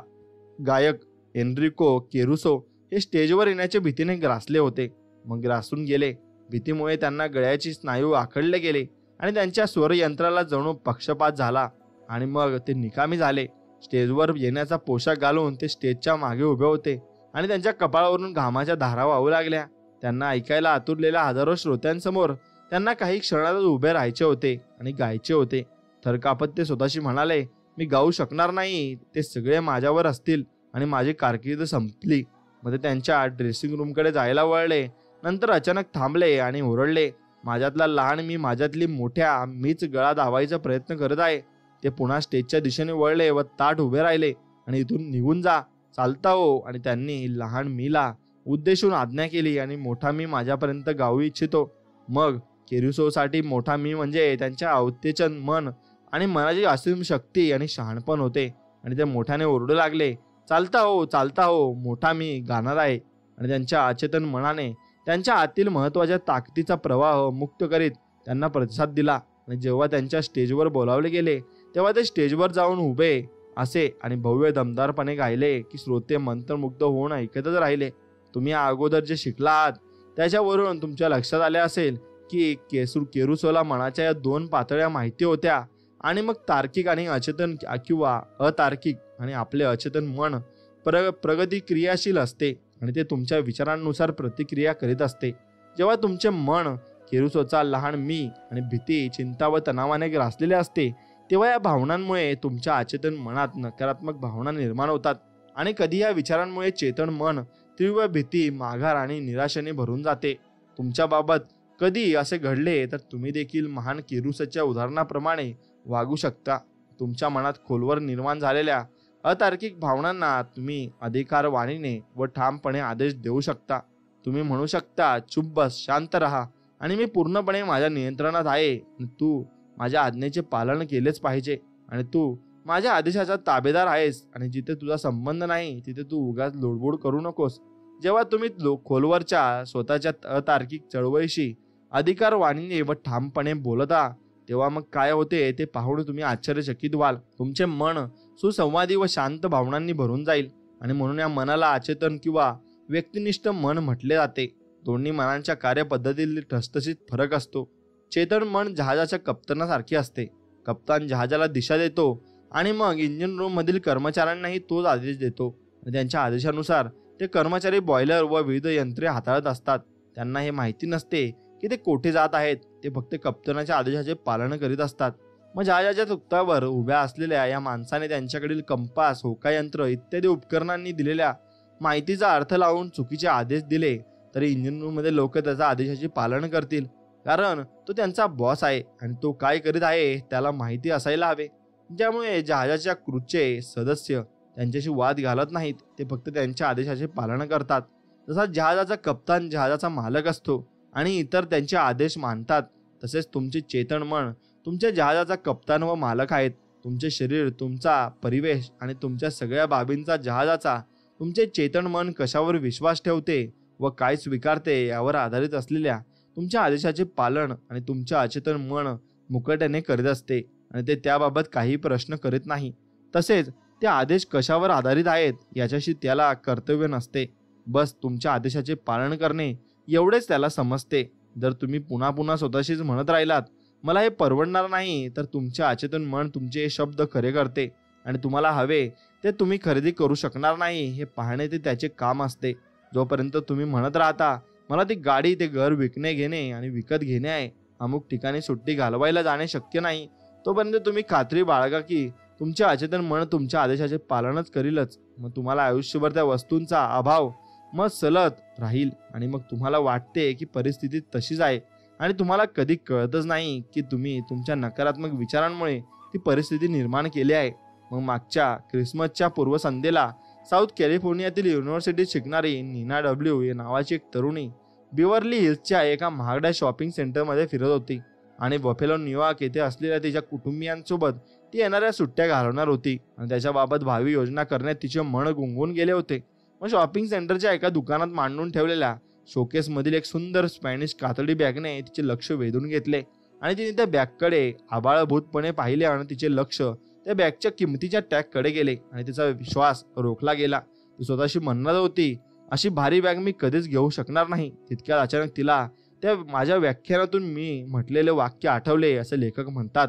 गायक एनरिको केरुसो हे स्टेजवर येण्याच्या भीतीने ग्रासले होते. मग ग्रासून गेले. भीतीमुळे त्यांना गळ्याची स्नायू आखडले गेले आणि त्यांच्या स्वरयंत्राला जणू पक्षपात झाला आणि मग ते निकामी झाले. स्टेजवर येण्याचा पोशाख घालून ते स्टेजच्या मागे उभे होते आणि त्यांच्या कपाळावरून घामाच्या धारा वाहू लागल्या. त्यांना ऐकायला आतुरलेल्या हजारो श्रोत्यांसमोर त्यांना काही क्षणातच उभे राहायचे होते आणि गायचे होते. थरकापत ते स्वतःशी म्हणाले, मी गाऊ शकणार नाही, ते सगळे माझ्यावर असतील आणि माझी कारकीर्द संपली. मग ते त्यांच्या ड्रेसिंग रूमकडे जायला वळले. नंतर अचानक थांबले आणि ओरडले, माझ्यातला लहान मी माझ्यातली मोठ्या मीच गळा दाबायचा प्रयत्न करत आहे. ते पुन्हा स्टेजच्या दिशेने वळले व ताठ उभे राहिले आणि इथून निघून जा, चालता हो. आणि त्यांनी लहान मीला उद्देशून आज्ञा केली आणि मोठा मी माझ्यापर्यंत गाऊ इच्छितो. मग केरुसोसाठी मोठा मी म्हणजे त्यांच्या अवचेतन मन आणि मनाची असीम शक्ती आणि शहाणपण होते. आणि ते मोठ्याने ओरडू लागले, चालता हो, चालता हो, मोठा मी गाणार आहे. आणि त्यांच्या अचेतन मनाने त्यांच्या आतील महत्त्वाच्या ताकदीचा प्रवाह मुक्त करीत त्यांना प्रतिसाद दिला. आणि जेव्हा त्यांच्या स्टेजवर बोलावले गेले तेव्हा ते स्टेजवर जाऊन उभे असे आणि भव्य दमदारपणे गायले की श्रोते मंत्रमुग्ध होऊन ऐकतच राहिले. तुम्ही अगोदर जे शिकला आहात त्याच्यावरून तुमच्या लक्षात आले असेल की केरुसोला मनाच्या या दोन पातळ्या माहिती होत्या. आणि मग तार्किक आणि अचेतन किंवा अतार्किक. आणि आपले अचेतन मन प्रगती क्रियाशील असते आणि ते तुमच्या विचारांनुसार प्रतिक्रिया करीत असते. जेव्हा तुमचे मन केरुसोचा लहान मी आणि भीती, चिंता व तणावाने ग्रासलेले असते तेव्हा या भावनांमुळे तुमच्या अचेतन मनात नकारात्मक भावना निर्माण होतात. आणि कधी या विचारांमुळे चेतन मन तीव्र भीती, माघार आणि निराशेने भरून जाते. तुमच्या बाबत कधी असे घडले तर तुम्ही देखील महान केरुसच्या उदाहरणाप्रमाणे वागू शकता. तुमच्या मनात खोलवर निर्माण झालेल्या अतार्किक भावनांना तुम्ही अधिकारवाणीने व ठामपणे आदेश देऊ शकता. तुम्ही म्हणू शकता, चुप बस, शांत रहा आणि मी पूर्णपणे माझ्या नियंत्रणात आहे. तू माझ्या आज्ञेचे पालन केलेच पाहिजे आणि तू माझ्या आदेशाचा ताबेदार आहेस. आणि जिथे तुझा संबंध नाही तिथे तू उगाच लोडबोड करू नकोस. जेव्हा तुम्ही खोलवरच्या स्वतःच्या अतार्किक चळवळीशी अधिकारवाणीने व ठामपणे बोलता तेव्हा मग काय होते ते पाहून तुम्ही आश्चर्यचकित व्हाल. तुमचे मन सुसंवादी व शांत भावनांनी भरून जाईल. आणि म्हणून या मनाला अचेतन किंवा व्यक्तिनिष्ठ मन म्हटले जाते. दोन्ही मनांच्या कार्यपद्धतीतील ठसठशीत फरक असतो. चेतन मन जहाजाच्या कप्तानासारखे असते. कप्तान जहाजाला दिशा देतो आणि मग इंजिन रूम मधील कर्मचाऱ्यांनाही तोच आदेश देतो. त्यांच्या आदेशानुसार ते कर्मचारी बॉयलर व विविध यंत्रे हाताळत असतात. त्यांना हे माहिती नसते की ते कोठे जात आहेत. ते फक्त कप्तानाच्या आदेशाचे पालन करीत असतात. मग जहाजाच्या तुकत्यावर उभ्या असलेल्या या माणसाने त्यांच्याकडील कंपास, होकायंत्र इत्यादी उपकरणांनी दिलेल्या माहितीचा अर्थ लावून चुकीचे आदेश दिले तरी इंजिन रूम मध्ये लोक त्याच्या आदेशाचे पालन करतील. कारण तो त्यांचा बॉस आहे आणि तो काय करीत आहे त्याला माहिती असायला हवे. ज्यामुळे जहाजाच्या क्रूचे सदस्य त्यांच्याशी वाद घालत नाहीत. ते फक्त त्यांच्या आदेशाचे पालन करतात. जसा जहाजाचा कप्तान जहाजाचा मालक असतो आणि इतर त्यांचे आदेश मानतात, तसेच तुमचे चेतन मन तुमच्या जहाजाचा कप्तान व मालक आहेत. तुमचे शरीर, तुमचा परिवेश आणि तुमच्या सगळ्या बाबींचा जहाजाचा तुमचे चेतन मन कशावर विश्वास ठेवते व काय स्वीकारते यावर आधारित असलेल्या तुमच्या आदेशाचे पालन आणि तुमचे अचेतन मन मुकाट्याने करीत असते आणि ते त्याबाबत काही प्रश्न करीत नाही. तसेच ते आदेश कशावर आधारित आहेत याच्याशी त्याला कर्तव्य नसते. बस तुमच्या आदेशाचे पालन करणे एवढेच त्याला समजते. जर तुम्ही पुन्हा पुन्हा स्वतःशीच म्हणत राहिलात मला हे परवडणार नाही तर तुमचे अचेतन मन तुमचे हे शब्द खरे करते आणि तुम्हाला हवे ते तुम्ही खरेदी करू शकणार नाही हे पाहणे ते त्याचे काम असते. जोपर्यंत तुम्ही म्हणत राहता मला ती गाडी, ते घर विकणे घेणे आणि विकत घेणे आहे, अमुक ठिकाणी सुट्टी घालवायला जाणे शक्य नाही, तोपर्यंत तुम्ही खात्री बाळगा की तुमचे अचेतन मन तुमच्या आदेशाचे पालनच करीलच. मग तुम्हाला आयुष्यभर त्या वस्तूंचा अभाव मग सलत राहील आणि मग तुम्हाला वाटते की परिस्थिती तशीच आहे आणि तुम्हाला कधी कळतच नाही की तुम्ही तुमच्या नकारात्मक विचारांमुळे ती परिस्थिती निर्माण केली आहे. मग मागच्या ख्रिसमसच्या पूर्वसंध्येला साऊथ कॅलिफोर्नियातील युनिव्हर्सिटीत शिकणारी नीना डब्ल्यू या नावाची एक तरुणी बिवर्ली हिल्सच्या एका महागड्या शॉपिंग सेंटरमध्ये फिरत होती आणि बफेलो, न्यूयॉर्क येथे असलेल्या तिच्या कुटुंबियांसोबत ती येणाऱ्या सुट्ट्या घालवणार होती आणि त्याच्याबाबत भावी योजना करण्यात तिचे मन गुंगून गेले होते. मग शॉपिंग सेंटरच्या एका दुकानात मांडून ठेवलेल्या शोकेसमधील एक सुंदर स्पॅनिश कातडी बॅगने तिचे लक्ष वेधून घेतले आणि तिने त्या बॅगकडे आबाळभूतपणे पाहिले आणि तिचे लक्ष त्या बॅगच्या किमतीच्या टॅगकडे गेले आणि तिचा विश्वास रोखला गेला. ती स्वतःशी म्हणत होती, अशी भारी बॅग मी कधीच घेऊ शकणार नाही. तितक्यात अचानक तिला त्या माझ्या व्याख्यानातून मी म्हटलेले वाक्य आठवले. असे लेखक म्हणतात,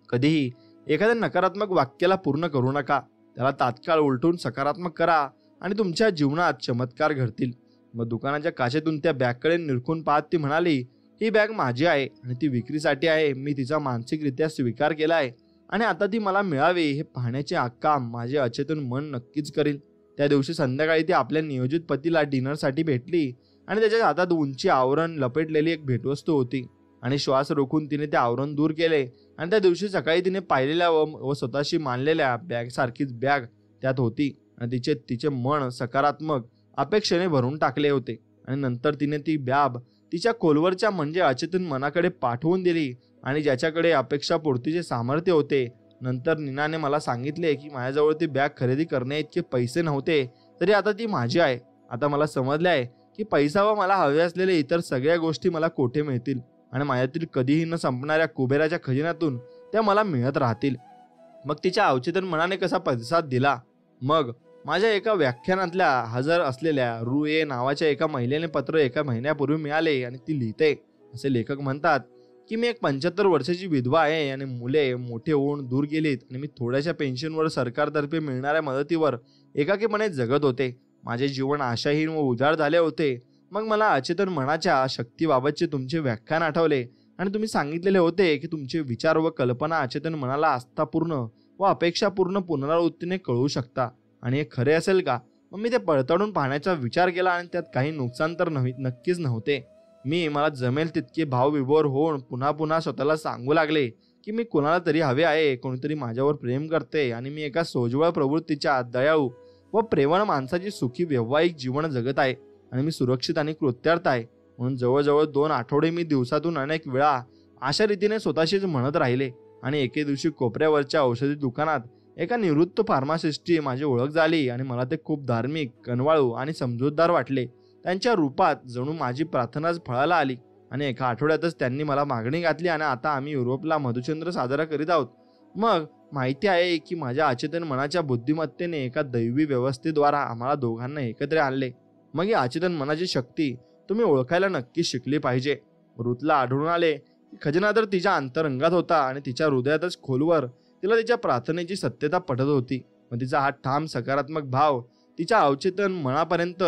कधीही एखाद्या नकारात्मक वाक्याला पूर्ण करू नका, त्याला तात्काळ उलटून सकारात्मक करा आणि तुमच्या जीवनात चमत्कार घडतील. मग दुकानाच्या काचेतून त्या बॅगकडे निरखून पाहत ती म्हणाली, ही बॅग माझी आहे आणि ती विक्रीसाठी आहे. मी तिचा मानसिकरित्या स्वीकार केला आहे आणि आता ती मला मिळावी हे पाहण्याचे काम माझे अचेतन मन नक्कीच करेल. त्या दिवशी संध्याकाळी ती आपल्या नियोजित पतीला डिनरसाठी भेटली आणि त्याच्या हातात उंची आवरण लपेटलेली एक भेटवस्तू होती आणि श्वास रोखून तिने ते आवरण दूर केले आणि त्या दिवशी सकाळी तिने पाहिलेल्या व स्वतःशी मानलेल्या बॅग सारखीच बॅग त्यात होती आणि तिचे मन सकारात्मक अपेक्षेने भरून टाकले होते आणि नंतर तिने ती बॅग तिच्या खोलवरच्या म्हणजे अचेतन मनाकडे पाठवून दिली आणि ज्याच्याकडे अपेक्षापूर्तीचे सामर्थ्य होते. नंतर नीनाने मला सांगितले की माझ्याजवळ ती बॅग खरेदी करण्या इतके पैसे नव्हते, तरी आता ती माझी आहे. आता मला समजले आहे की पैसा व मला हवे असलेले इतर सगळ्या गोष्टी मला कोठे मिळतील आणि माझ्यातील कधीही न संपणाऱ्या कुबेराच्या खजिन्यातून त्या मला मिळत राहतील. मग तिच्या अवचेतन मनाने कसा प्रतिसाद दिला. मग माझ्या एका व्याख्यानातल्या हजर असलेल्या रुए नावाच्या एका महिलेने पत्र एका महिन्यापूर्वी मिळाले आणि ती लिहिते. असे लेखक म्हणतात की मी एक 75 वर्षाची विधवा आहे आणि मुले मोठे होऊन दूर गेलीत आणि मी थोड्याशा पेन्शनवर सरकारतर्फे मिळणाऱ्या मदतीवर एकाकीपणे जगत होते. माझे जीवन आशाहीन व उजाड झाले होते. मग मला अचेतन मनाच्या शक्तीबाबतचे तुमचे व्याख्यान आठवले आणि तुम्ही सांगितलेले होते की तुमचे विचार व कल्पना अचेतन मनाला आस्थापूर्ण व अपेक्षापूर्ण पुनरावृत्तीने कळू शकता. आणि हे खरे असेल का? मग मी ते पडताळून पाहण्याचा विचार केला आणि त्यात काही नुकसान तर नक्कीच नव्हते. मला जमेल तितके भावविभोर होऊन पुन्हा पुन्हा स्वतःला सांगू लागले की मी कोणाला तरी हवे आहे, कोणीतरी माझ्यावर प्रेम करते आणि मी एका सोज्वळ प्रवृत्तीच्या दयाळू व प्रेमळ माणसाची सुखी वैवाहिक जीवन जगत आहे आणि मी सुरक्षित आणि कृत्यार्थ आहे. म्हणून जवळजवळ 2 आठवडे मी दिवसातून अनेक वेळा अशा रीतीने स्वतःशीच म्हणत राहिले आणि एके दिवशी कोपऱ्यावरच्या औषधी दुकानात एका निवृत्त फार्मासिस्टची माझी ओळख झाली आणि मला ते खूप धार्मिक, कनवाळू आणि समजूतदार वाटले. त्यांच्या रूपात जणू माझी प्रार्थनाच फळाला आली आणि एका आठवड्यातच त्यांनी मला मागणी घातली आणि आता आम्ही युरोपला मधुचंद्र साजरा करीत आहोत. मग माहिती आहे की माझ्या अचेतन मनाच्या बुद्धिमत्तेने एका दैवी व्यवस्थेद्वारा आम्हाला दोघांना एकत्र आणले. मग ही अचेतन मनाची शक्ती तुम्ही ओळखायला नक्की शिकली पाहिजे. रुथला आढळून आले की खजिना तर तिच्या अंतरंगात होता आणि तिच्या हृदयातच खोलवर तिला तिच्या प्रार्थनेची सत्यता पटत होती. मग तिचा हा ठाम सकारात्मक भाव तिच्या अवचेतन मनापर्यंत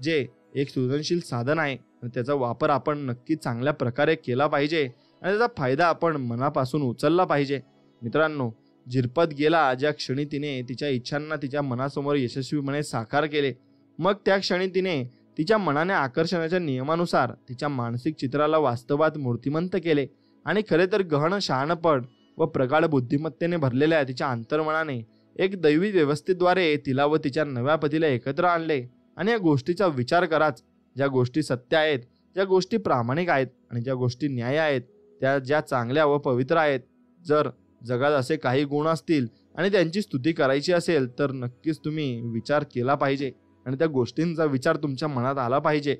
जे एक सृजनशील साधन आहे आणि त्याचा वापर आपण नक्की चांगल्या प्रकारे केला पाहिजे आणि त्याचा फायदा आपण मनापासून उचलला पाहिजे. मित्रांनो, झिरपत गेला ज्या क्षणी तिने तिच्या इच्छांना तिच्या मनासमोर यशस्वीपणे साकार केले, मग त्या क्षणी तिने तिच्या मनाने आकर्षणाच्या नियमानुसार तिच्या मानसिक चित्राला वास्तवात मूर्तिमंत केले आणि खरे तर गहन शहाणपण व प्रगाढ बुद्धिमत्तेने भरलेल्या तिच्या अंतर्मनाने एक दैवी व्यवस्थेद्वारे तिला व तिच्या नव्या पतीला एकत्र आणले. आणि या गोष्टीचा विचार कराच, ज्या गोष्टी सत्य आहेत, ज्या गोष्टी प्रामाणिक आहेत आणि ज्या गोष्टी न्याय आहेत, त्या ज्या चांगल्या व पवित्र आहेत. जर जगात असे काही गुण असतील आणि त्यांची स्तुती करायची असेल तर नक्कीच तुम्ही विचार केला पाहिजे आणि त्या गोष्टींचा विचार तुमच्या मनात आला पाहिजे.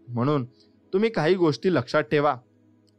म्हणून तुम्ही काही गोष्टी लक्षात ठेवा.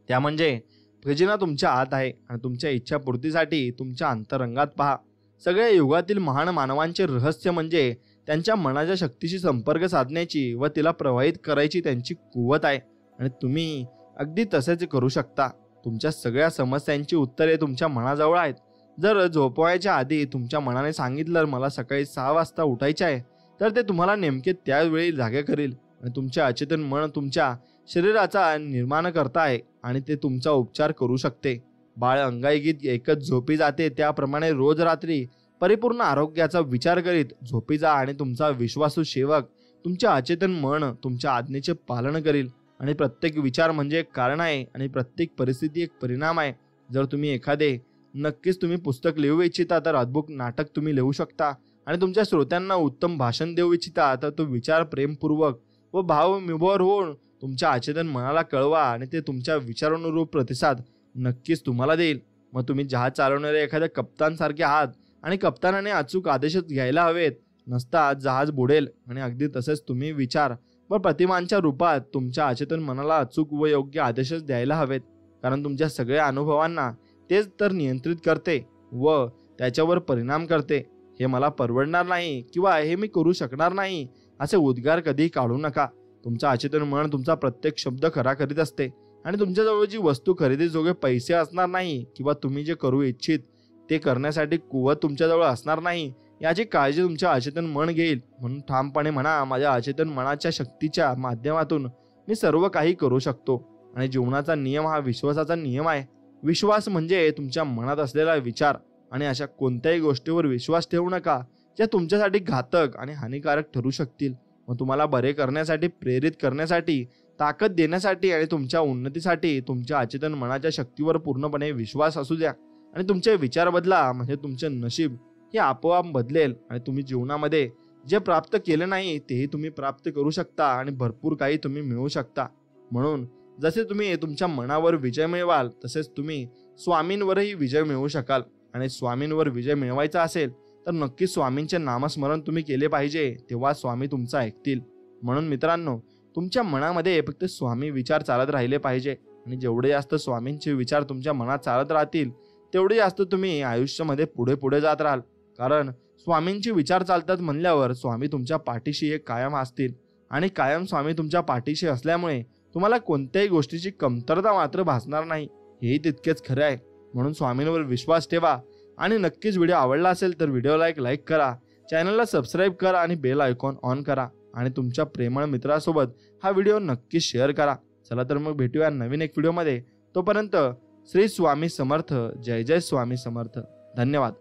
त्या म्हणजे खजिना तुमच्या आत आहे आणि तुमच्या इच्छापूर्तीसाठी तुमच्या अंतरंगात पहा. सगळ्या युगातील महान मानवांचे रहस्य म्हणजे त्यांच्या मनाच्या शक्तीशी संपर्क साधण्याची व तिला प्रवाहित करायची त्यांची कुवत आहे आणि तुम्ही अगदी तसेच करू शकता. तुमच्या सगळ्या समस्यांची उत्तरे तुमच्या मनाजवळ आहेत. जर झोपवायच्या आधी तुमच्या मनाने सांगितलं मला सकाळी 6 वाजता उठायचे आहे, तर ते तुम्हाला नेमके त्यावेळी जागे करेल आणि तुमचे अचेतन मन तुमच्या शरीराचा निर्माण करता आहे आणि ते तुमचा उपचार करू शकते. बाळ अंगाईगीत एकच झोपी जाते त्याप्रमाणे रोज रात्री परिपूर्ण आरोग्याचा विचार करीत झोपी जा आणि तुमचा विश्वासू सेवक तुमचे अचेतन मन तुमच्या आज्ञेचे पालन करील. आणि प्रत्येक विचार म्हणजे एक कारण आहे आणि प्रत्येक परिस्थिती एक परिणाम आहे. जर तुम्ही नक्कीच तुम्ही पुस्तक लिहू इच्छिता तर अद्भुत नाटक तुम्ही लिहू शकता आणि तुमच्या श्रोत्यांना उत्तम भाषण देऊ इच्छिता तर तो विचार प्रेमपूर्वक व भावविभोर होऊन तुमच्या अचेतन मनाला कळवा आणि ते तुमच्या विचारानुरूप प्रतिसाद नक्कीच तुम्हाला देईल. मग तुम्ही जहाज चालवणारे एखाद्या कप्तान सारखे आहात आणि कप्तानाने अचूक आदेशच घ्यायला हवेत, नसता जहाज बुडेल. आणि अगदी तसेच तुम्ही विचार व प्रतिमांच्या रूपात तुमच्या अचेतन मनाला अचूक व योग्य आदेशच द्यायला हवेत, कारण तुमच्या सगळ्या अनुभवांना तेच तर नियंत्रित करते व त्याच्यावर परिणाम करते. हे मला परवडणार नाही किंवा हे मी करू शकणार नाही असे उद्गार कधी काढू नका. तुमचा अचेतन मन तुमचा प्रत्येक शब्द खरा करीत असते आणि तुमच्याजवळ जी वस्तू खरेदीजोगे पैसे असणार नाही किंवा तुम्ही जे करू इच्छित ते करण्यासाठी कुवत तुमच्याजवळ असणार नाही याची काळजी तुमच्या अचेतन मन घेईल. म्हणून ठामपणे म्हणा, माझ्या अचेतन मनाच्या शक्तीच्या माध्यमातून मी सर्व काही करू शकतो. आणि जीवनाचा नियम हा विश्वासाचा नियम आहे. विश्वास म्हणजे तुमच्या मनात असलेला विचार आणि अशा कोणत्याही गोष्टीवर विश्वास ठेवू नका ज्या तुमच्यासाठी घातक आणि हानिकारक ठरू शकतील. मग तुम्हाला बरे करण्यासाठी, प्रेरित करण्यासाठी, ताकद देण्यासाठी आणि तुमच्या उन्नतीसाठी तुमच्या अचेतन मनाच्या शक्तीवर पूर्णपणे विश्वास असू द्या आणि तुमचे विचार बदला, म्हणजे तुमचे नशीब हे आपोआप बदलेल आणि तुम्ही जीवनामध्ये जे प्राप्त केले नाही तेही तुम्ही प्राप्त करू शकता आणि भरपूर काही तुम्ही मिळवू शकता. म्हणून जसे तुम्ही तुमच्या मनावर विजय मिळवाल तसेच तुम्ही स्वामींवरही विजय मिळवू शकाल. आणि स्वामींवर विजय मिळवायचा असेल तर नक्कीच स्वामींचे नामस्मरण तुम्ही केले पाहिजे, तेव्हा स्वामी तुमचं ऐकतील. म्हणून मित्रांनो, तुमच्या मनामध्ये फक्त स्वामी विचार चालत राहिले पाहिजे. आणि जेवढे जास्त स्वामींचे विचार तुमच्या मनात चालत राहतील तेवढे जास्त तुम्ही आयुष्यामध्ये पुढे पुढे जात राहाल. कारण स्वामींचे विचार चालतात म्हणल्यावर स्वामी तुमच्या पाठीशी कायम असतील. आणि कायम स्वामी तुमच्या पाठीशी असल्यामुळे तुम्हाला कोणत्याही गोष्टीची कमतरता मात्र भासणार नाही, हेही तितकेच खरे आहे. म्हणून स्वामींवर विश्वास ठेवा. आणि नक्कीच व्हिडिओ आवडला असेल तर व्हिडिओला एक लाईक करा, चॅनलला सबस्क्राईब करा आणि बेल आयकॉन ऑन करा. आणि तुमच्या प्रेमळ मित्रासोबत हा व्हिडिओ नक्कीच शेअर करा. चला तर मग भेटूया नवीन एक व्हिडिओमध्ये. तोपर्यंत श्री स्वामी समर्थ. जय जय स्वामी समर्थ. धन्यवाद.